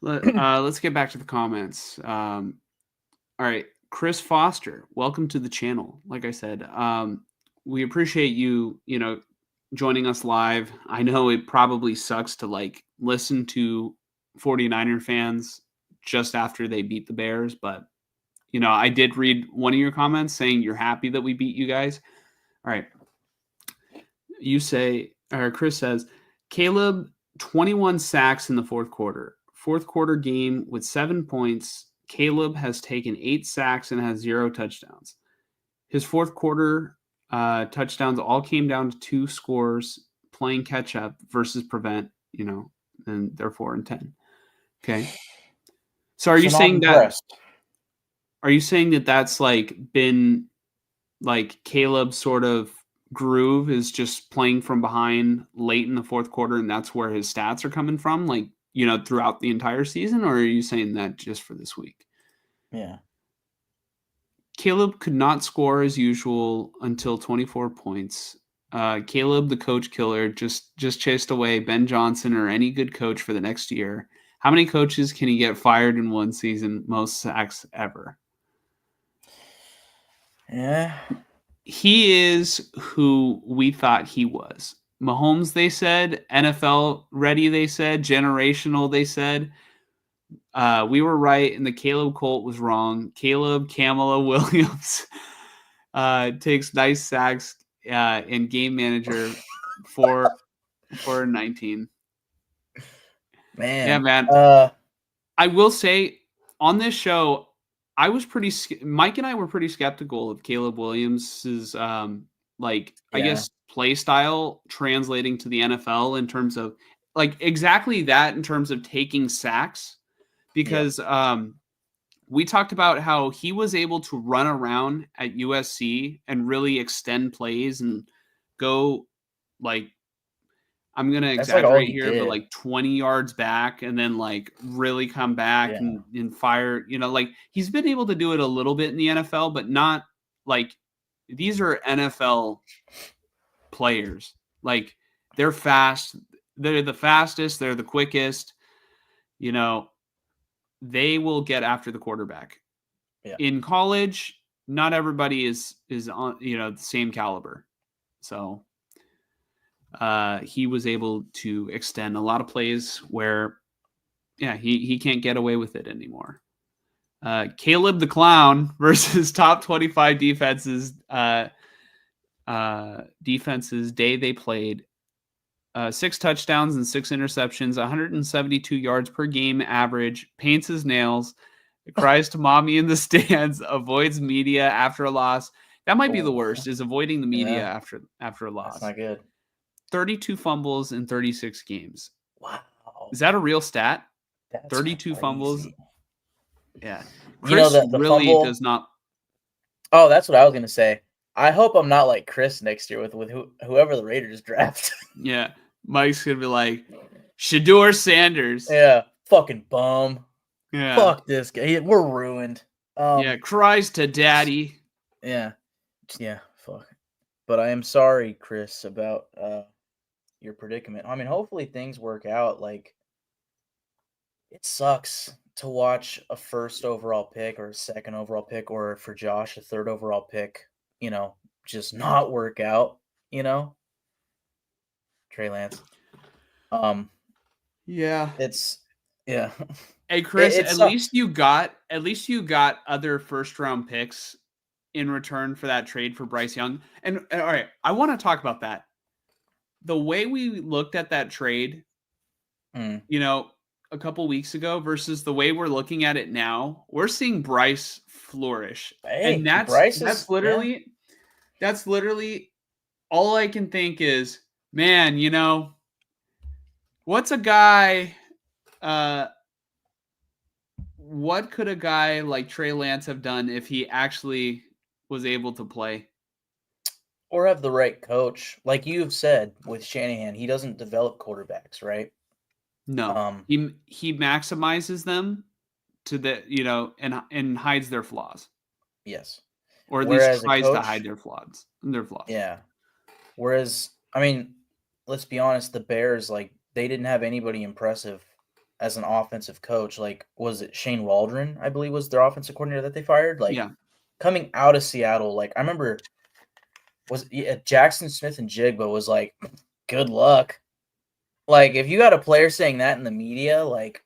Speaker 1: Let's get back to the comments. All right. Chris Foster, welcome to the channel. Like I said, we appreciate you, joining us live. I know it probably sucks to like listen to 49er fans just after they beat the Bears, but I did read one of your comments saying you're happy that we beat you guys. All right. Chris says, Caleb, 21 sacks in the fourth quarter. Fourth quarter game with 7 points. Caleb has taken 8 sacks and has 0 touchdowns. His fourth quarter touchdowns all came down to 2 scores, playing catch up versus prevent, and they're 4-10. Okay. So are you saying that that's like been like Caleb's sort of groove is just playing from behind late in the fourth quarter, and that's where his stats are coming from, like, throughout the entire season? Or are you saying that just for this week?
Speaker 2: Yeah.
Speaker 1: Caleb could not score as usual until 24 points. Caleb, the coach killer, just chased away Ben Johnson or any good coach for the next year. How many coaches can he get fired in one season? Most sacks ever.
Speaker 2: Yeah.
Speaker 1: He is who we thought he was. Mahomes, they said. NFL ready, they said. Generational, they said. We were right, and the Caleb Colt was wrong. Caleb Kamala Williams takes nice sacks in game manager for 19.
Speaker 2: Man.
Speaker 1: Yeah, man. I will say on this show, Mike and I were pretty skeptical of Caleb Williams's I guess play style translating to the NFL in terms of like exactly that in terms of taking sacks, because we talked about how he was able to run around at USC and really extend plays and go like, I'm going to exaggerate here, but like 20 yards back and then like really come back and fire, like he's been able to do it a little bit in the NFL, but not like these are NFL players. Like they're fast. They're the fastest. They're the quickest, they will get after the quarterback.
Speaker 2: Yeah.
Speaker 1: In college, not everybody is on, the same caliber. So he was able to extend a lot of plays where, he can't get away with it anymore. Caleb the Clown versus top 25 defenses day they played. 6 touchdowns and 6 interceptions, 172 yards per game average, paints his nails, cries to mommy in the stands, avoids media after a loss. That might be the worst, is avoiding the media after a loss.
Speaker 2: That's not good.
Speaker 1: 32 fumbles in 36 games.
Speaker 2: Wow.
Speaker 1: Is that a real stat?
Speaker 2: That's
Speaker 1: 32
Speaker 2: crazy.
Speaker 1: Fumbles. Yeah.
Speaker 2: Chris
Speaker 1: the really fumble does not.
Speaker 2: Oh, that's what I was going to say. I hope I'm not like Chris next year with whoever the Raiders draft.
Speaker 1: Yeah. Mike's going to be like, Shedeur Sanders.
Speaker 2: Yeah. Fucking bum.
Speaker 1: Yeah.
Speaker 2: Fuck this guy. We're ruined.
Speaker 1: Cries to daddy.
Speaker 2: Yeah. Yeah. Fuck. But I am sorry, Chris, about your predicament. I mean, hopefully things work out. Like, it sucks to watch a first overall pick or a second overall pick, or for Josh, a third overall pick, just not work out, Trey Lance.
Speaker 1: Yeah.
Speaker 2: Yeah.
Speaker 1: Hey, Chris, at least you got other first round picks in return for that trade for Bryce Young. And all right, I want to talk about that. The way we looked at that trade, a couple weeks ago versus the way we're looking at it now, we're seeing Bryce flourish.
Speaker 2: Hey,
Speaker 1: and that's literally all I can think is, man, what's a guy what could a guy like Trey Lance have done if he actually was able to play?
Speaker 2: Or have the right coach. Like you've said with Shanahan, he doesn't develop quarterbacks, right?
Speaker 1: No. He maximizes them to the, and hides their flaws.
Speaker 2: Yes.
Speaker 1: Or at least tries to hide their flaws.
Speaker 2: Yeah. Whereas, I mean, let's be honest, the Bears, like, they didn't have anybody impressive as an offensive coach. Like, was it Shane Waldron, I believe, was their offensive coordinator that they fired? Like,
Speaker 1: Yeah.
Speaker 2: coming out of Seattle, like, I remember Jackson Smith and Jigba was like, good luck. Like, if you got a player saying that in the media, like,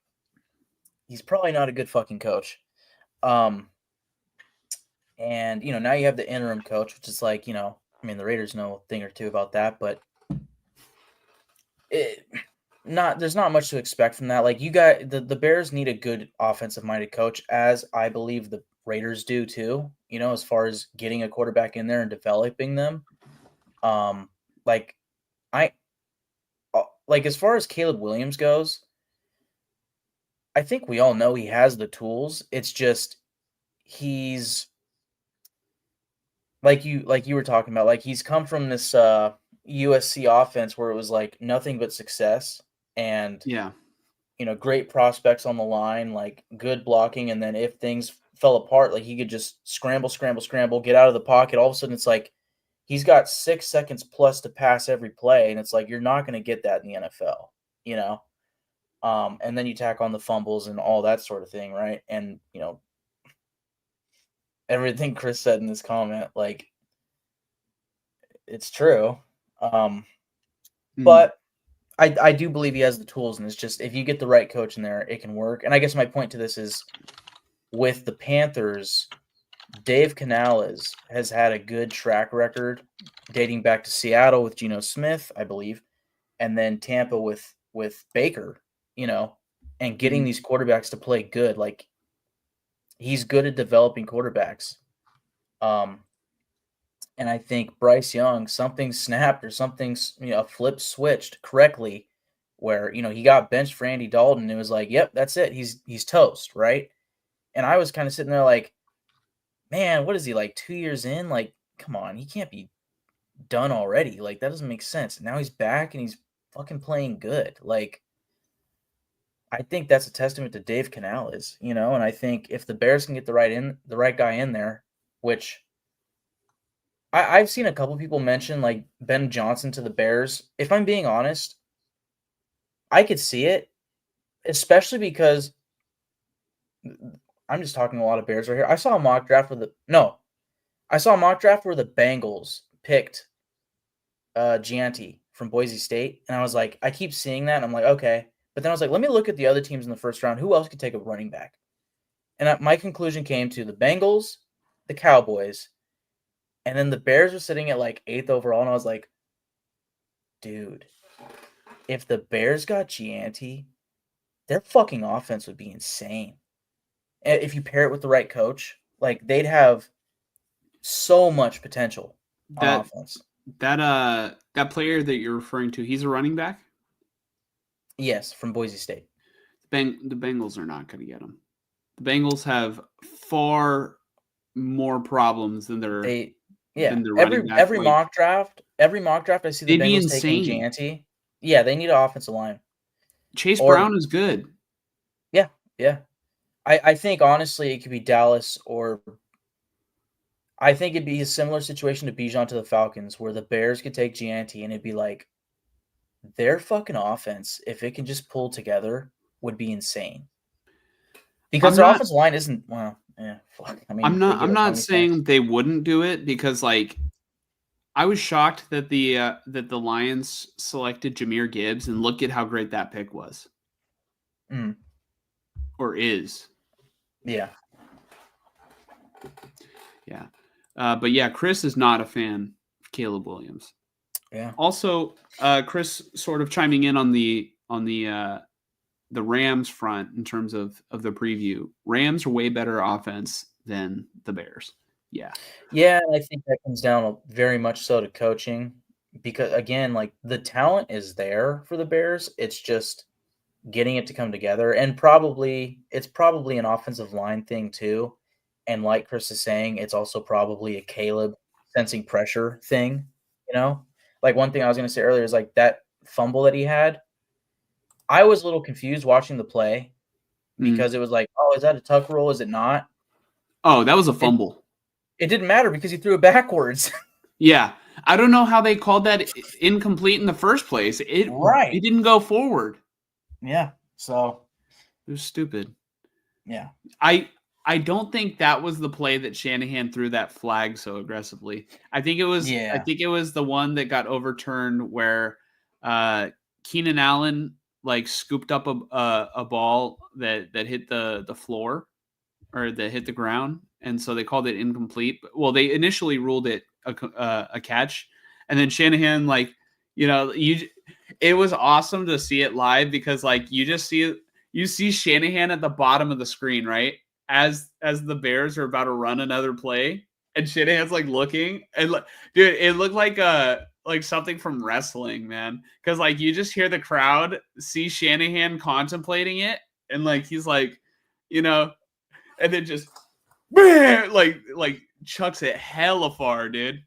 Speaker 2: he's probably not a good fucking coach. And, now you have the interim coach, which is like, I mean, the Raiders know a thing or two about that, but there's not much to expect from that. Like, you got the Bears need a good offensive-minded coach, as I believe the Raiders do too, as far as getting a quarterback in there and developing them. Like, as far as Caleb Williams goes, I think we all know he has the tools. It's just he's like you were talking about, like, he's come from this USC offense where it was like nothing but success and
Speaker 1: Yeah.
Speaker 2: great prospects on the line, like good blocking, and then if things fell apart, like he could just scramble, get out of the pocket. All of a sudden it's like he's got 6 seconds plus to pass every play, and it's like you're not going to get that in the NFL, and then you tack on the fumbles and all that sort of thing, right? And everything Chris said in this comment, like, it's true. But I do believe he has the tools, and it's just if you get the right coach in there, it can work. And I guess my point to this is with the Panthers, Dave Canales has had a good track record dating back to Seattle with Geno Smith, I believe, and then Tampa with Baker, and getting these quarterbacks to play good. Like, he's good at developing quarterbacks. And I think Bryce Young, something snapped or something, a flip switched correctly where, he got benched for Andy Dalton and it was like, yep, that's it. He's toast, right? And I was kind of sitting there like, man, what is he, like 2 years in? Like, come on, he can't be done already. Like, that doesn't make sense. Now he's back and he's fucking playing good. Like, I think that's a testament to Dave Canales, and I think if the Bears can get the right guy in there, which I've seen a couple people mention, like Ben Johnson to the Bears. If I'm being honest, I could see it, especially because I'm just talking a lot of Bears right here. I saw a mock draft where the Bengals picked Gianti from Boise State, and I was like, I keep seeing that, and I'm like, okay. But then I was like, let me look at the other teams in the first round. Who else could take a running back? And my conclusion came to the Bengals, the Cowboys, and then the Bears were sitting at like 8th overall, and I was like, dude, if the Bears got Gianti, their fucking offense would be insane. And if you pair it with the right coach, like, they'd have so much potential on offense.
Speaker 1: That player that you're referring to, he's a running back?
Speaker 2: Yes, from Boise State.
Speaker 1: The Bengals are not going to get him. The Bengals have far more problems than their
Speaker 2: every mock draft I see the Bengals taking Gianti. Yeah, they need an offensive line.
Speaker 1: Chase Brown is good.
Speaker 2: Yeah. I think honestly it could be Dallas, or I think it'd be a similar situation to Bijan to the Falcons, where the Bears could take Gianti and it'd be like their fucking offense, if it can just pull together, would be insane. Because their offensive line isn't, well, yeah, fuck. I mean,
Speaker 1: I'm not saying they wouldn't do it, because like I was shocked that the Lions selected Jahmyr Gibbs, and look at how great that pick was. Or is.
Speaker 2: Yeah.
Speaker 1: Yeah. But yeah, Chris is not a fan of Caleb Williams.
Speaker 2: Yeah.
Speaker 1: Also, Chris sort of chiming in on the Rams front in terms of the preview. Rams are way better offense than the Bears. Yeah.
Speaker 2: Yeah, I think that comes down very much so to coaching, because again, like, the talent is there for the Bears. It's just getting it to come together, and it's probably an offensive line thing too. And like Chris is saying, it's also probably a Caleb sensing pressure thing, Like, one thing I was going to say earlier is like that fumble that he had. I was a little confused watching the play because it was like, oh, is that a tuck roll? Is it not?
Speaker 1: Oh, that was a fumble.
Speaker 2: It didn't matter because he threw it backwards.
Speaker 1: Yeah. I don't know how they called that incomplete in the first place. It didn't go forward.
Speaker 2: Yeah. So
Speaker 1: It was stupid.
Speaker 2: Yeah.
Speaker 1: I don't think that was the play that Shanahan threw that flag so aggressively. I think it was the one that got overturned where Keenan Allen like scooped up a ball that hit the floor or that hit the ground, and so they called it incomplete. Well, they initially ruled it a catch, and then Shanahan it was awesome to see it live because like you see Shanahan at the bottom of the screen, right? As the Bears are about to run another play, and Shanahan's like looking, and dude, it looked like something from wrestling, man. Because like you just hear the crowd see Shanahan contemplating it, and like he's like, and then just like chucks it hella far, dude.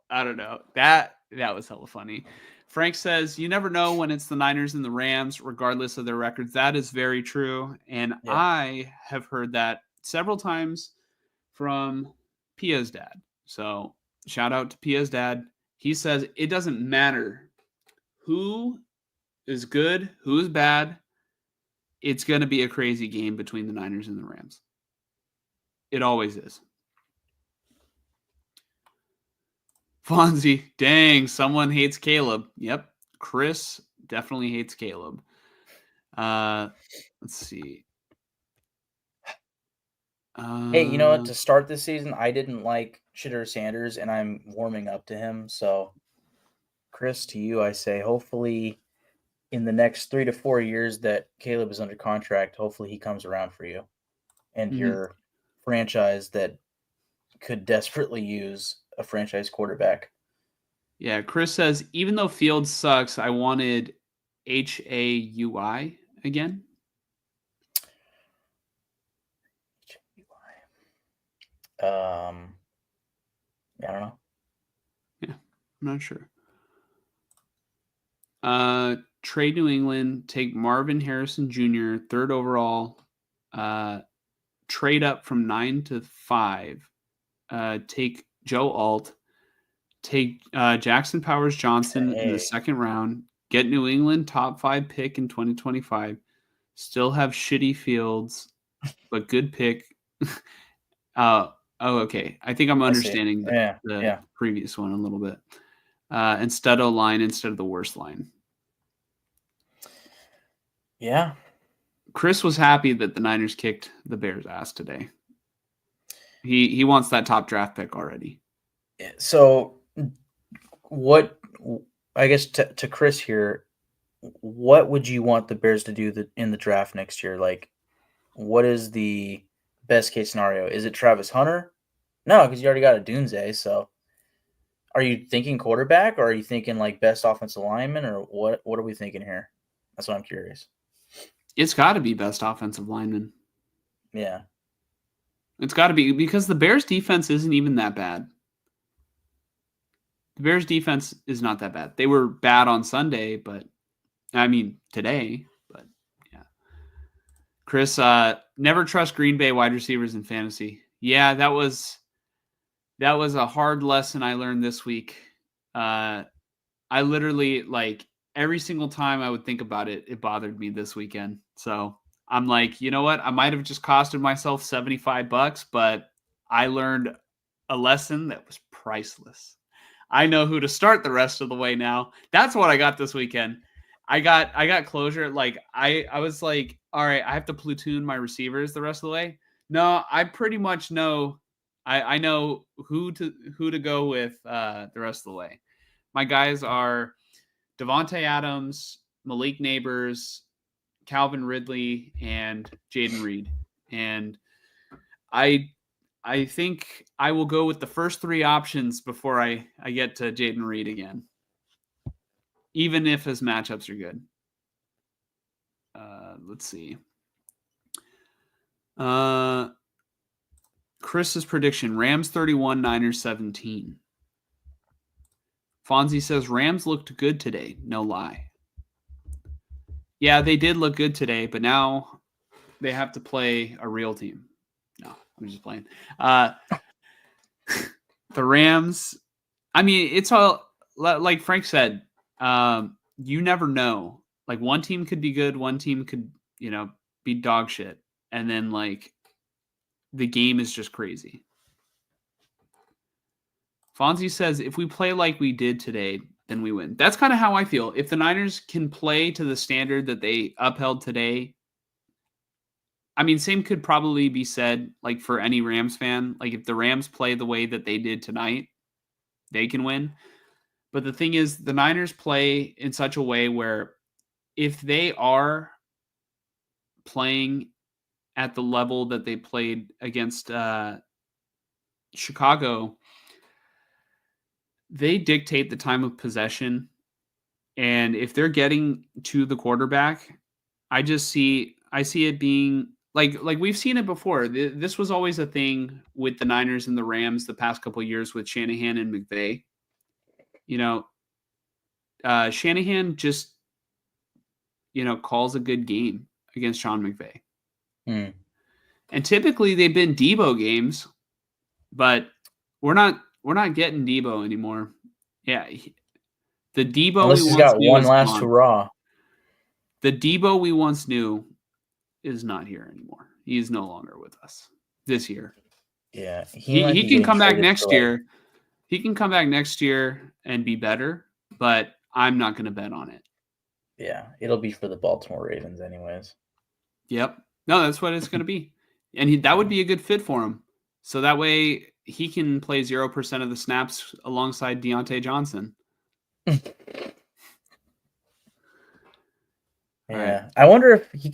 Speaker 1: I don't know. That was hella funny. Frank says, you never know when it's the Niners and the Rams, regardless of their records. That is very true. And yeah. I have heard that several times from Pia's dad. So shout out to Pia's dad. He says it doesn't matter who is good, who is bad. It's going to be a crazy game between the Niners and the Rams. It always is. Fonzie, dang, someone hates Caleb. Yep. Chris definitely hates Caleb. Let's see.
Speaker 2: Hey, you know what? To start this season, I didn't like Shedeur Sanders, and I'm warming up to him. So, Chris, to you, I say hopefully in the next 3 to 4 years that Caleb is under contract, hopefully he comes around for you and your franchise that could desperately use a franchise quarterback.
Speaker 1: Yeah, Chris says, even though Fields sucks, I wanted Haui again.
Speaker 2: I don't know.
Speaker 1: Yeah, I'm not sure. Trade New England, take Marvin Harrison Jr., 3rd overall, trade up from 9 to 5, take Joe Alt, take Jackson Powers Johnson in the 2nd round, get New England top 5 pick in 2025, still have shitty Fields, but good pick. Okay. I think I'm understanding the previous one a little bit. And stud O-line instead of the worst line.
Speaker 2: Yeah.
Speaker 1: Chris was happy that the Niners kicked the Bears' ass today. He wants that top draft pick already.
Speaker 2: So what, I guess to Chris here, what would you want the Bears to do in the draft next year? Like, what is the best case scenario? Is it Travis Hunter? No, because you already got a Dunze. So are you thinking quarterback, or are you thinking like best offensive lineman, or what are we thinking here? That's what I'm curious.
Speaker 1: It's got to be best offensive lineman.
Speaker 2: Yeah.
Speaker 1: It's got to be, because the Bears defense isn't even that bad. The Bears defense is not that bad. They were bad on Sunday, but today, but yeah. Chris, never trust Green Bay wide receivers in fantasy. Yeah, that was a hard lesson I learned this week. I literally, like, every single time I would think about it, it bothered me this weekend. So I'm like, you know what? I might have just costed myself $75, but I learned a lesson that was priceless. I know who to start the rest of the way now. That's what I got this weekend. I got closure. Like I was like, all right, I have to platoon my receivers the rest of the way. No, I pretty much know. I know who to go with the rest of the way. My guys are Devontae Adams, Malik Neighbors, Calvin Ridley, and Jaden Reed. And I think I will go with the first 3 options before I get to Jaden Reed again, even if his matchups are good. Let's see. Chris's prediction, Rams 31, Niners 17. Fonzie says Rams looked good today. No lie. Yeah, they did look good today, but now they have to play a real team. No, I'm just playing. The Rams, it's all like Frank said, you never know. Like one team could be good, one team could, be dog shit. And then like the game is just crazy. Fonzie says, if we play like we did today, then we win. That's kind of how I feel. If the Niners can play to the standard that they upheld today, I mean, same could probably be said like for any Rams fan. Like if the Rams play the way that they did tonight, they can win. But the thing is, the Niners play in such a way where if they are playing at the level that they played against Chicago, they dictate the time of possession. And if they're getting to the quarterback, I see it being like we've seen it before. This was always a thing with the Niners and the Rams the past couple of years with Shanahan and McVay. Shanahan just, calls a good game against Sean McVay. And typically they've been Debo games, but we're not getting Debo anymore. Yeah. The Debo
Speaker 2: unless he's got one last hurrah.
Speaker 1: The Debo we once knew is not here anymore. He is no longer with us this year.
Speaker 2: Yeah.
Speaker 1: He can come back next year. He can come back next year and be better, but I'm not going to bet on it.
Speaker 2: Yeah, it'll be for the Baltimore Ravens anyways.
Speaker 1: Yep. No, that's what it's going to be. And that would be a good fit for him. So that way he can play 0% of the snaps alongside Deontay Johnson.
Speaker 2: Yeah.
Speaker 1: Right.
Speaker 2: I wonder if he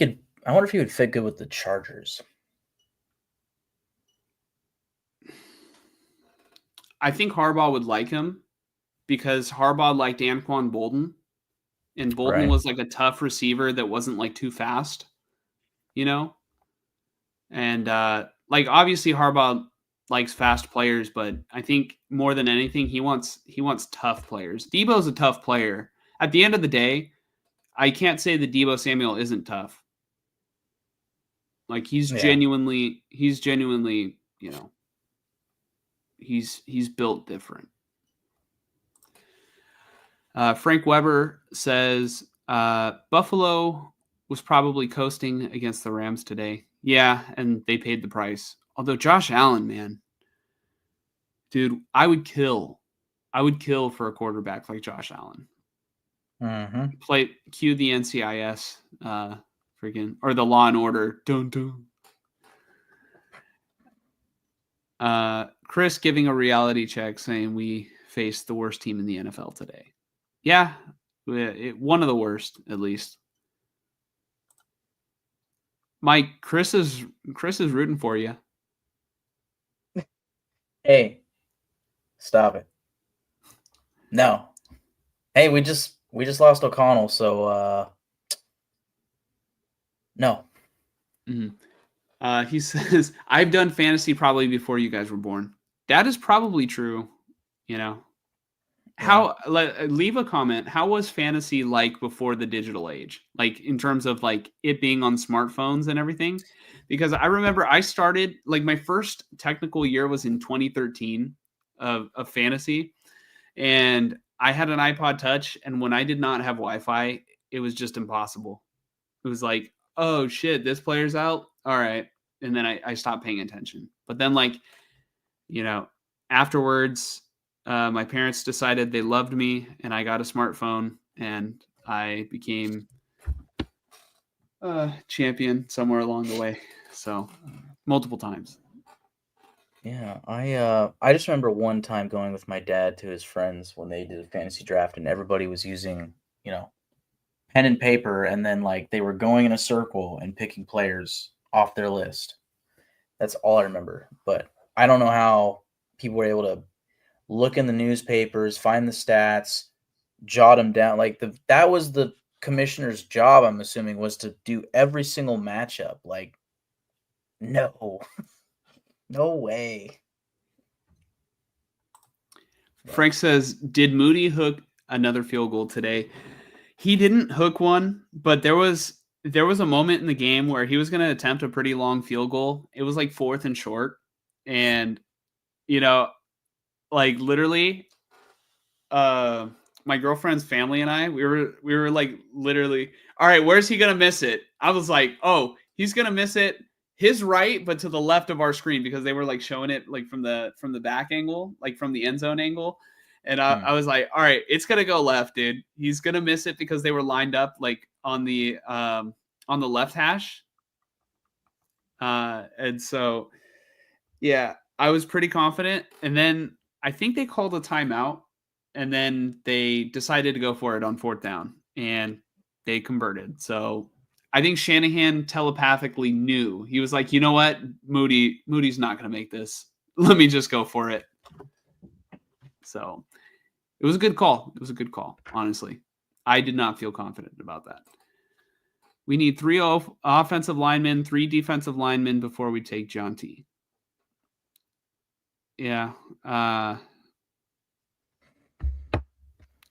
Speaker 2: would fit good with the Chargers.
Speaker 1: I think Harbaugh would like him because Harbaugh liked Anquan Bolden. And Bolden was like a tough receiver that wasn't like too fast, And like obviously Harbaugh likes fast players, but I think more than anything he wants tough players. Debo's a tough player. At the end of the day, I can't say that Debo Samuel isn't tough. Like he's genuinely, he's built different. Frank Weber says Buffalo was probably coasting against the Rams today. Yeah, and they paid the price. Although Josh Allen, man, dude, I would kill for a quarterback like Josh Allen. Cue the NCIS, or the Law and Order. Dun dun. Chris giving a reality check saying we faced the worst team in the NFL today. Yeah, one of the worst, at least. Mike, Chris is rooting for you.
Speaker 2: Hey, stop it. No. Hey, we just lost O'Connell, so no.
Speaker 1: Mm-hmm. He says, I've done fantasy probably before you guys were born. That is probably true, leave a comment. How was fantasy like before the digital age? Like in terms of like it being on smartphones and everything? Because I remember I started like my first technical year was in 2013 of fantasy. And I had an iPod Touch. And when I did not have Wi-Fi, it was just impossible. It was like, oh shit, this player's out. All right. And then I stopped paying attention. But then afterwards, my parents decided they loved me and I got a smartphone and I became a champion somewhere along the way. So multiple times.
Speaker 2: Yeah. I just remember one time going with my dad to his friends when they did a fantasy draft and everybody was using, pen and paper. And then like they were going in a circle and picking players off their list. That's all I remember. But I don't know how people were able to look in the newspapers, find the stats, jot them down. Like that was the commissioner's job, I'm assuming, was to do every single matchup. Like, no. No way.
Speaker 1: Frank says, did Moody hook another field goal today? He didn't hook one, but there was a moment in the game where he was going to attempt a pretty long field goal. It was like 4th and short. And, like literally, my girlfriend's family and I, we were like literally, all right, where's he gonna miss it? I was like, oh, he's gonna miss it his right, but to the left of our screen because they were like showing it like from the back angle, like from the end zone angle. And I was like, all right, it's gonna go left, dude. He's gonna miss it because they were lined up like on the left hash. And so yeah, I was pretty confident. And then I think they called a timeout and then they decided to go for it on 4th down and they converted. So I think Shanahan telepathically knew. He was like, you know what? Moody's not going to make this. Let me just go for it. So it was a good call. It was a good call, honestly. I did not feel confident about that. We need 3 offensive linemen, 3 defensive linemen before we take John T. Yeah.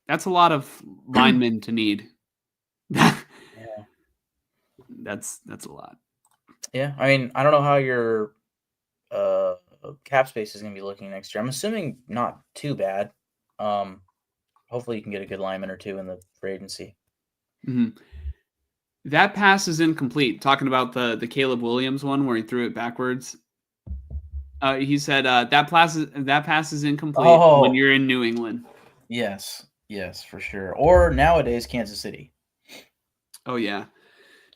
Speaker 1: That's a lot of linemen to need.
Speaker 2: Yeah.
Speaker 1: That's a lot.
Speaker 2: Yeah. I mean, I don't know how your cap space is going to be looking next year. I'm assuming not too bad. Hopefully you can get a good lineman or 2 in the free agency.
Speaker 1: Mm-hmm. That pass is incomplete. Talking about the Caleb Williams one where he threw it backwards. He said that pass is incomplete when you're in New England.
Speaker 2: Yes, for sure. Or nowadays, Kansas City.
Speaker 1: Oh yeah,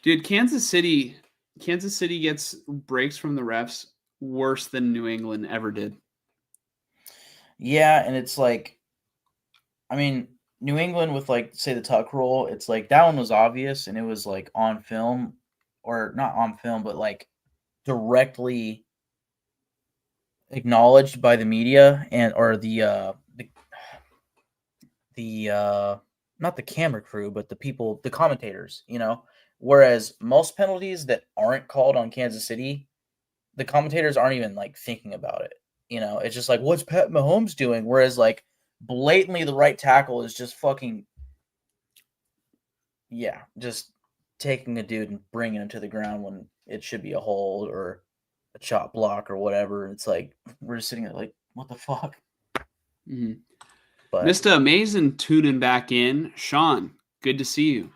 Speaker 1: dude, Kansas City gets breaks from the refs worse than New England ever did.
Speaker 2: Yeah, and it's like, I mean, New England with like say the tuck rule, it's like that one was obvious and it was like on film, or not on film, but like directly acknowledged by the media and or the not the camera crew, but the people, the commentators, you know. Whereas most penalties that aren't called on Kansas City, the commentators aren't even like thinking about it. You know, it's just like, what's Pat Mahomes doing? Whereas like blatantly the right tackle is just fucking, yeah, just taking a dude and bringing him to the ground when it should be a hold or a chop block or whatever. It's like we're just sitting there like, what the fuck?
Speaker 1: Mm-hmm. But Mr. Amazing tuning back in. Sean, good to see you.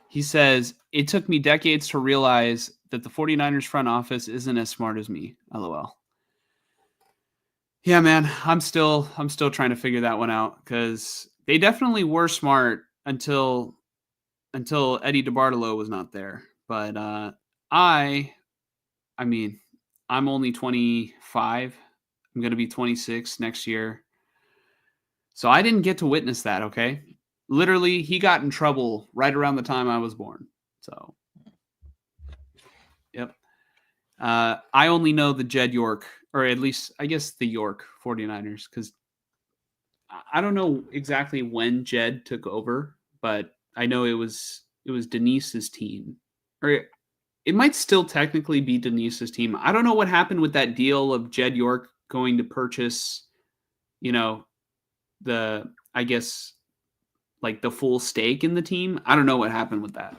Speaker 1: He says, it took me decades to realize that the 49ers front office isn't as smart as me. LOL. Yeah, man, I'm still trying to figure that one out because they definitely were smart until Eddie DeBartolo was not there. But I mean, I'm only 25. I'm going to be 26 next year. So I didn't get to witness that, okay? Literally, he got in trouble right around the time I was born. So, yep. I only know the Jed York, or at least, I guess, the York 49ers, because I don't know exactly when Jed took over, but I know it was Denise's team. Or it might still technically be Denise's team. I don't know what happened with that deal of Jed York going to purchase, I guess, like the full stake in the team. I don't know what happened with that.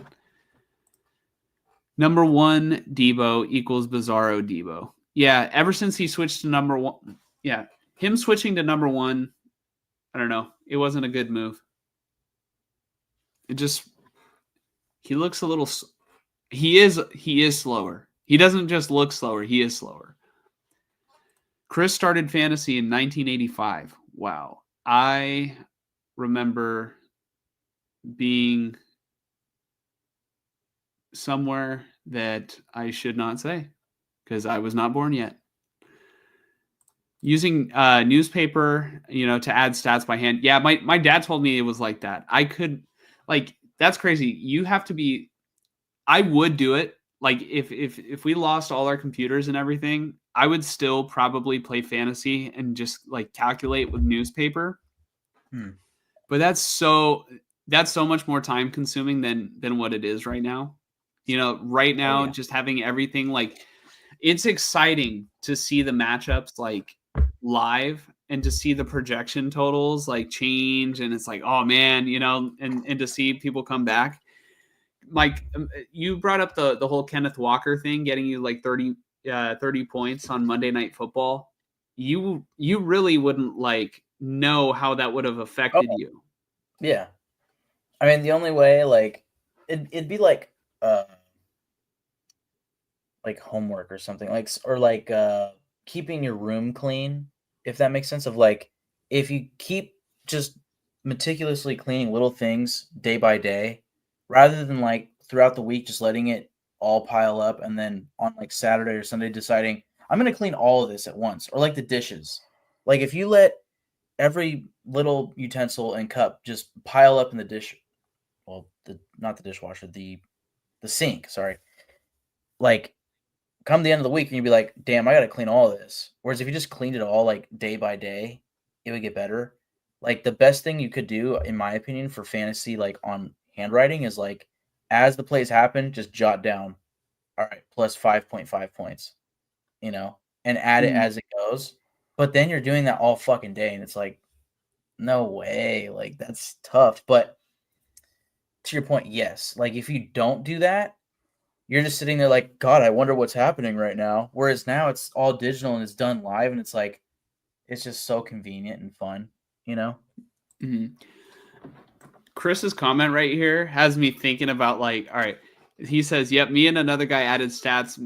Speaker 1: Number 1 Debo equals Bizarro Debo. Yeah, ever since he switched to number 1. Yeah, him switching to number 1, I don't know. It wasn't a good move. He looks a little, he is slower. He doesn't just look slower, he is slower. Chris started fantasy in 1985. Wow. I remember being somewhere that I should not say because I was not born yet. Using newspaper, to add stats by hand. Yeah, my dad told me it was like that. I could, that's crazy. You have to be, I would do it. Like if we lost all our computers and everything, I would still probably play fantasy and just like calculate with newspaper. But that's so much more time consuming than what it is right now. Right now, just having everything, like, it's exciting to see the matchups like live and to see the projection totals like change. And it's like, oh man, and to see people come back. Mike, you brought up the whole Kenneth Walker thing, getting you like 30 points on Monday Night Football. You really wouldn't like know how that would have affected you.
Speaker 2: Yeah. I mean, the only way, like, it'd be like homework or something, like, or like keeping your room clean, if that makes sense. Of like, if you keep just meticulously cleaning little things day by day, rather than like throughout the week just letting it all pile up, and then on like Saturday or Sunday deciding I'm gonna clean all of this at once, or like the dishes. Like if you let every little utensil and cup just pile up in the dish, well, the not the dishwasher, the sink, sorry. Like come the end of the week and you'd be like, damn, I gotta clean all of this. Whereas if you just cleaned it all like day by day, it would get better. Like the best thing you could do, in my opinion, for fantasy, like on handwriting, is like as the plays happen, just jot down, all right, plus 5.5 points, and add it
Speaker 1: Mm.
Speaker 2: as it goes. But then you're doing that all fucking day, and it's like, no way. Like that's tough. But to your point, yes. Like if you don't do that, you're just sitting there like, God, I wonder what's happening right now. Whereas now it's all digital and it's done live, and it's like it's just so convenient and fun, you know?
Speaker 1: Mhm. Chris's comment right here has me thinking about like, all right. He says, "Yep, me and another guy added stats.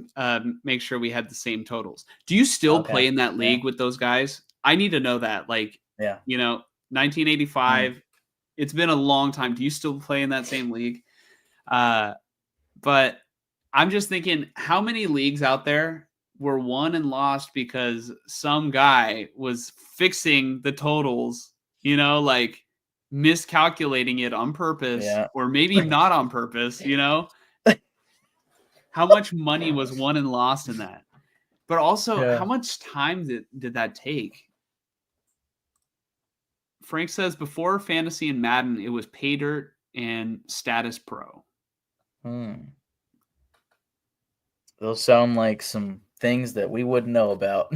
Speaker 1: Make sure we had the same totals. Do you still
Speaker 2: Okay.
Speaker 1: play in that
Speaker 2: Yeah.
Speaker 1: league with those guys? I need to know that. Like,
Speaker 2: Yeah.
Speaker 1: 1985.
Speaker 2: Mm.
Speaker 1: It's been a long time. Do you still play in that same league? Uh, but I'm just thinking, how many leagues out there were won and lost because some guy was fixing the totals, like miscalculating it on purpose
Speaker 2: Yeah.
Speaker 1: or maybe not on purpose. How much money was won and lost in that? But also, how
Speaker 2: Yeah.
Speaker 1: much time did that take? Frank says before Fantasy and Madden, it was Pay Dirt and Status Pro.
Speaker 2: Hmm. Those sound like some things that we wouldn't know about.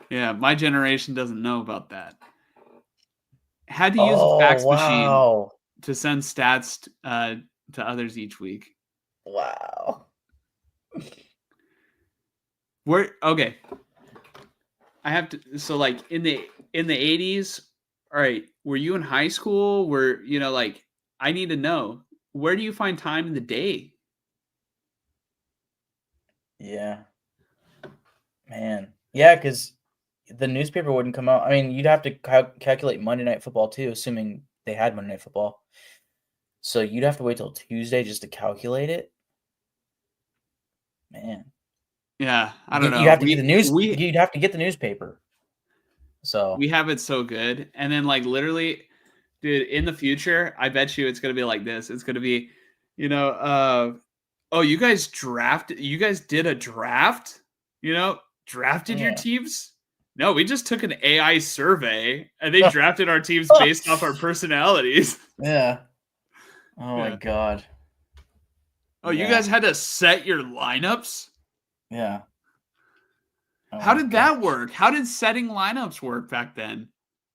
Speaker 1: Yeah, my generation doesn't know about that. Had to use a
Speaker 2: Oh,
Speaker 1: fax machine
Speaker 2: wow.
Speaker 1: to send stats to others each week.
Speaker 2: Wow.
Speaker 1: Where okay, I have to. So like in the 80s, all right. Were you in high school? Like I need to know, where do you find time in the day?
Speaker 2: Yeah. Man. Yeah, because the newspaper wouldn't come out. I mean, you'd have to calculate Monday Night Football too, assuming they had Monday Night Football. So you'd have to wait till Tuesday just to calculate it. Man.
Speaker 1: Yeah, I don't
Speaker 2: You
Speaker 1: know.
Speaker 2: have to get the news.
Speaker 1: We
Speaker 2: You'd have to get the newspaper. So
Speaker 1: we have it so good, and then like literally, dude, in the future, I bet you it's gonna be like this. It's gonna be, you know, oh, you guys drafted. You guys did a draft. Drafted your
Speaker 2: yeah.
Speaker 1: teams. No, we just took an AI survey and they drafted our teams based off our personalities.
Speaker 2: Yeah. Oh my
Speaker 1: Yeah.
Speaker 2: god.
Speaker 1: Oh, you
Speaker 2: Yeah.
Speaker 1: guys had to set your lineups?
Speaker 2: Yeah. Oh
Speaker 1: How
Speaker 2: my
Speaker 1: did that
Speaker 2: gosh.
Speaker 1: work? How did setting lineups work back then?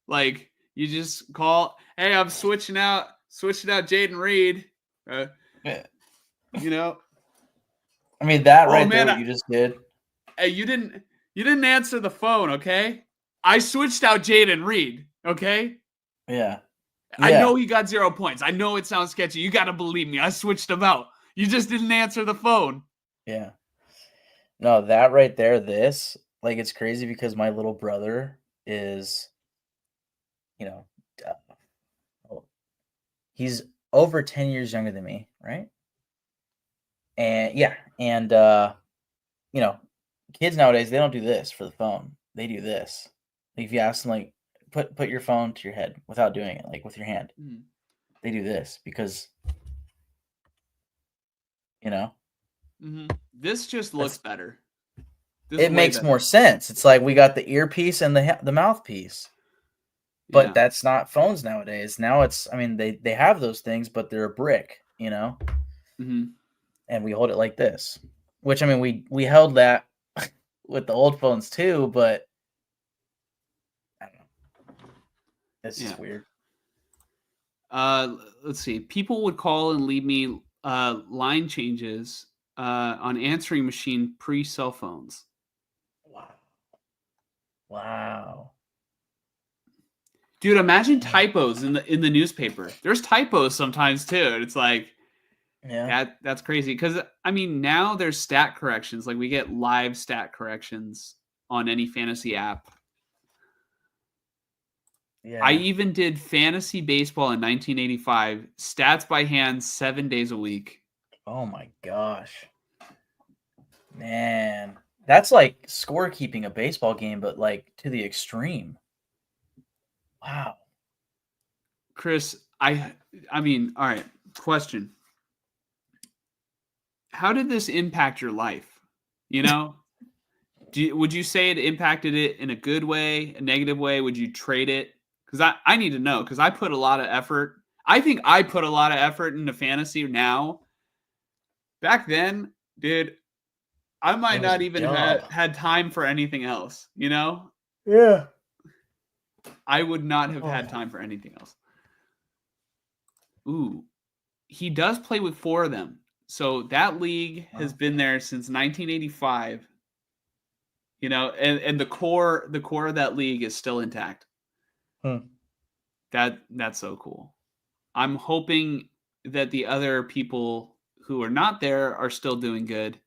Speaker 1: Like you just call, hey, I'm switching out Jaden Reed. Uh,
Speaker 2: Yeah.
Speaker 1: you know,
Speaker 2: I mean that
Speaker 1: oh
Speaker 2: right there,
Speaker 1: man,
Speaker 2: what you just did.
Speaker 1: hey, you didn't answer the phone, okay? I switched out Jaden Reed, okay?
Speaker 2: Yeah.
Speaker 1: I know
Speaker 2: Yeah.
Speaker 1: he got 0 points. I know it sounds sketchy. You got to believe me. I switched him out. You just didn't answer the phone.
Speaker 2: Yeah. No, that right there, this, like, it's crazy because my little brother is, you know, uh, oh, he's over 10 years younger than me, right? And yeah, and you know, kids nowadays, they don't do this for the phone. They do this. Like, if you ask them, like, put your phone to your head without doing it, like with your hand.
Speaker 1: Mm.
Speaker 2: They do this because, you know,
Speaker 1: This just looks
Speaker 2: that's
Speaker 1: better. This is
Speaker 2: it
Speaker 1: way
Speaker 2: makes more
Speaker 1: better.
Speaker 2: sense. It's like we got the earpiece and the mouthpiece. But
Speaker 1: Yeah.
Speaker 2: that's not phones nowadays. Now it's I mean, they have those things, but they're a brick,
Speaker 1: hmm
Speaker 2: and we hold it like this. Which I mean, we held that with the old phones too, but I don't know. It's
Speaker 1: Yeah.
Speaker 2: just weird.
Speaker 1: Let's see. People would call and leave me line changes on answering machine pre cell phones.
Speaker 2: Wow. Wow.
Speaker 1: Dude, imagine typos in the newspaper. There's typos sometimes too. And it's like that's crazy. Because I mean, now there's stat corrections. Like we get live stat corrections on any fantasy app.
Speaker 2: Yeah.
Speaker 1: I even did fantasy baseball in 1985, stats by hand, 7 days a week.
Speaker 2: Oh my gosh. Man. That's like scorekeeping a baseball game, but like to the extreme. Wow.
Speaker 1: Chris, I mean, all right, question. How did this impact your life? You know? Would you say it impacted it in a good way, a negative way? Would you trade it? Because I need to know, because I put a lot of effort. I think I put a lot of effort into fantasy now. Back then, dude, I might not even have had time for anything else, you know?
Speaker 2: Yeah.
Speaker 1: I would not have had time for anything else. Ooh, he does play with 4 of them. So that league has been there since 1985. You know, and the core of that league is still intact. That's so cool. I'm hoping that the other people who are not there are still doing good.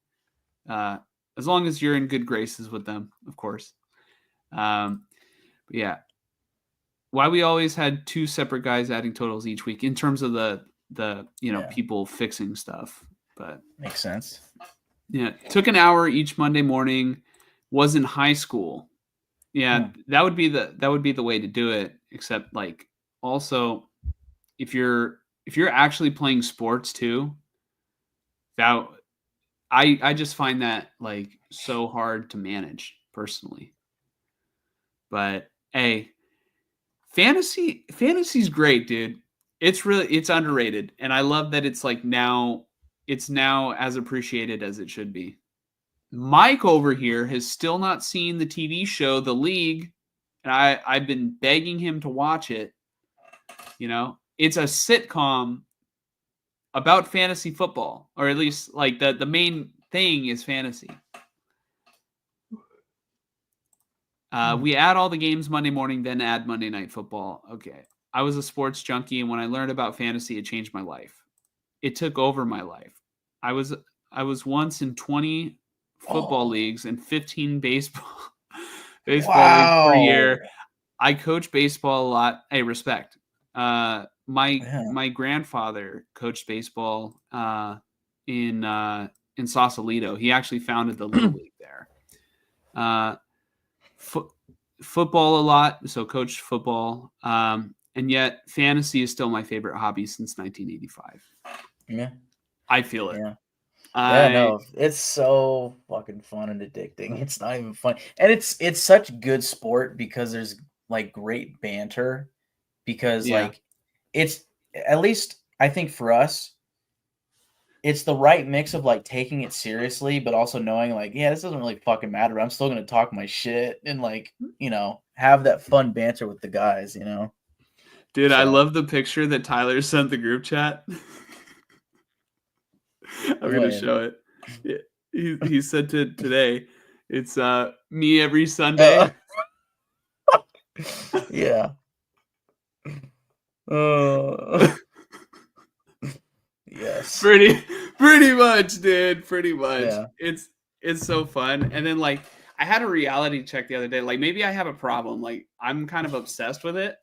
Speaker 1: As long as you're in good graces with them, of course. But yeah. Why we always had 2 separate guys adding totals each week in terms of the people fixing stuff. But
Speaker 2: makes sense.
Speaker 1: Yeah, took an hour each Monday morning. Was in high school. Yeah, that would be the way to do it. Except like also, if you're actually playing sports too, that I just find that like so hard to manage personally. But hey, fantasy's great, dude. It's underrated, and I love that it's like now as appreciated as it should be. Mike over here has still not seen the TV show The League, and I've been begging him to watch it. You know, it's a sitcom about fantasy football, or at least like the main thing is fantasy. We add all the games Monday morning, then add Monday Night Football. Okay. I was a sports junkie, and when I learned about fantasy, it changed my life. It took over my life. I was once in 20 football leagues and 15 baseball leagues per year. I coach baseball a lot. Hey, respect. My grandfather coached baseball in Sausalito. He actually founded the Little League there. Football a lot, so coached football. And yet fantasy is still my favorite hobby since 1985.
Speaker 2: Yeah.
Speaker 1: I feel it.
Speaker 2: Yeah. No, it's so fucking fun and addicting. It's not even fun. And it's such good sport because there's like great banter because like it's, at least I think for us, it's the right mix of like taking it seriously, but also knowing like, yeah, this doesn't really fucking matter. I'm still going to talk my shit and like, have that fun banter with the guys,
Speaker 1: Dude, so. I love the picture that Tyler sent the group chat. I'm going to show it. He sent it today. It's me every Sunday.
Speaker 2: Yeah. Yes.
Speaker 1: Pretty much, dude. Pretty much.
Speaker 2: Yeah.
Speaker 1: It's so fun. And then like I had a reality check the other day. Like maybe I have a problem. Like I'm kind of obsessed with it.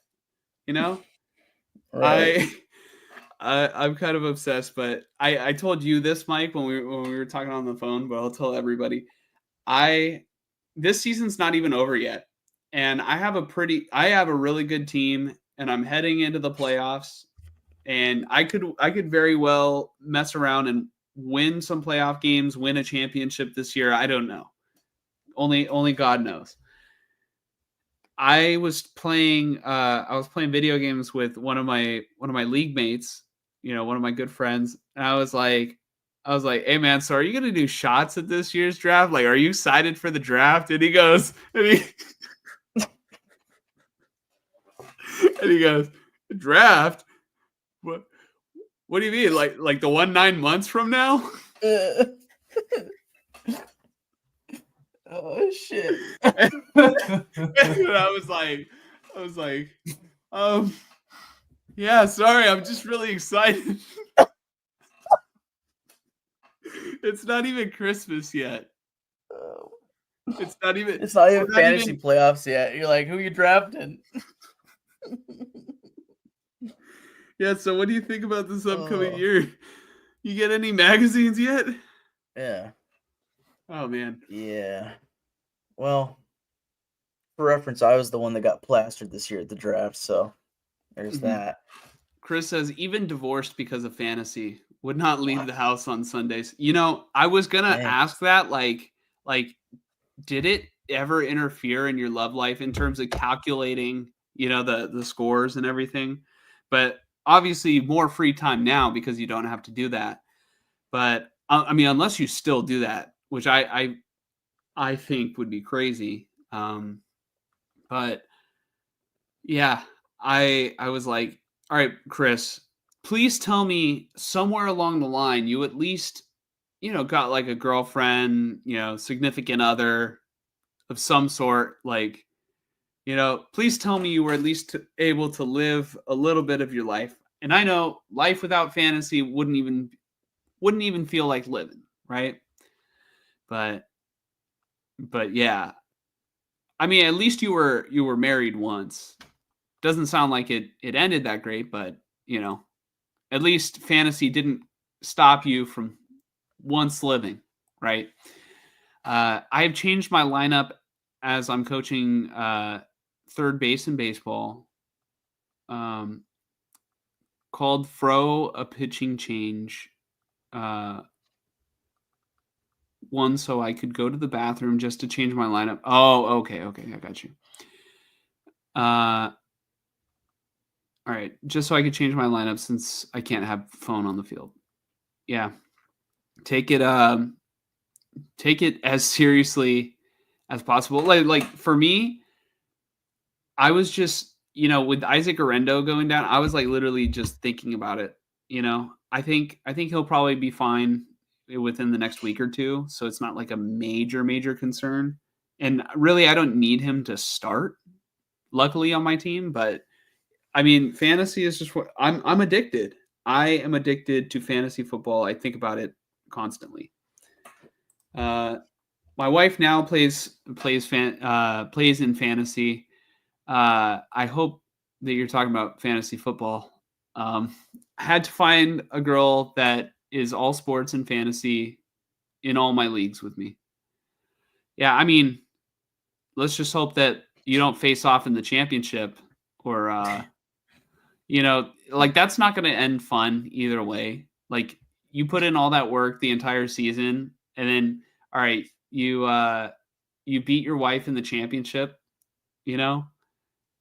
Speaker 2: Right.
Speaker 1: I'm kind of obsessed, but I told you this, Mike, when we were talking on the phone, but I'll tell everybody. This season's not even over yet. And I have a really good team, and I'm heading into the playoffs. And I could very well mess around and win some playoff games, win a championship this year. I don't know. Only God knows. I was playing video games with one of my league mates, one of my good friends, and I was like, hey man, so are you gonna do shots at this year's draft? Like, are you excited for the draft? And he goes, draft? What do you mean? Like the 9 months from now?
Speaker 2: Oh shit.
Speaker 1: And I was like, Yeah, sorry, I'm just really excited. It's not even Christmas yet. It's not even
Speaker 2: fantasy playoffs yet. You're like, who you drafting?
Speaker 1: Yeah, so what do you think about this upcoming year? You get any magazines yet?
Speaker 2: Yeah.
Speaker 1: Oh man.
Speaker 2: Yeah. Well, for reference, I was the one that got plastered this year at the draft, so there's that.
Speaker 1: Chris says, even divorced because of fantasy, would not leave the house on Sundays. You know, I was gonna ask that, like, did it ever interfere in your love life in terms of calculating, you know, the scores and everything? But obviously more free time now because you don't have to do that. But I mean, unless you still do that, which I think would be crazy. But yeah, I was like, all right, Chris, please tell me somewhere along the line you at least, you know, got like a girlfriend, you know, significant other of some sort, like, you know, please tell me you were at least able to live a little bit of your life. And I know life without fantasy wouldn't even feel like living, right? But yeah. I mean, at least you were married once. Doesn't sound like it ended that great, but you know, at least fantasy didn't stop you from once living, right? I have changed my lineup as I'm coaching third base in baseball. Called Fro a pitching change. One so I could go to the bathroom just to change my lineup. Oh, okay, I got you. All right, just so I could change my lineup since I can't have phone on the field. Yeah, take it as seriously as possible. Like for me, I was just, you know, with Isaac Arendo going down, I was like literally just thinking about it. You know, I think he'll probably be fine within the next week or two, so it's not like a major concern. And really, I don't need him to start, luckily, on my team. But I mean, fantasy is just what I'm addicted. I am addicted to fantasy football. I think about it constantly. My wife now plays in fantasy. I hope that you're talking about fantasy football. I had to find a girl that is all sports and fantasy in all my leagues with me. Yeah, I mean, let's just hope that you don't face off in the championship or you know, like that's not going to end fun either way. Like you put in all that work the entire season and then all right, you beat your wife in the championship, you know?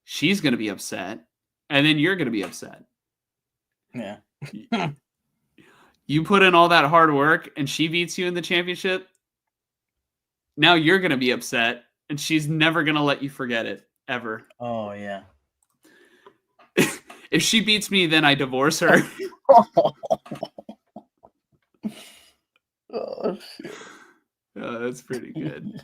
Speaker 1: She's going to be upset and then you're going to be upset.
Speaker 2: Yeah.
Speaker 1: You put in all that hard work and she beats you in the championship. Now you're going to be upset and she's never going to let you forget it ever.
Speaker 2: Oh, yeah.
Speaker 1: If she beats me, then I divorce her.
Speaker 2: Oh, shit.
Speaker 1: Oh, that's pretty good.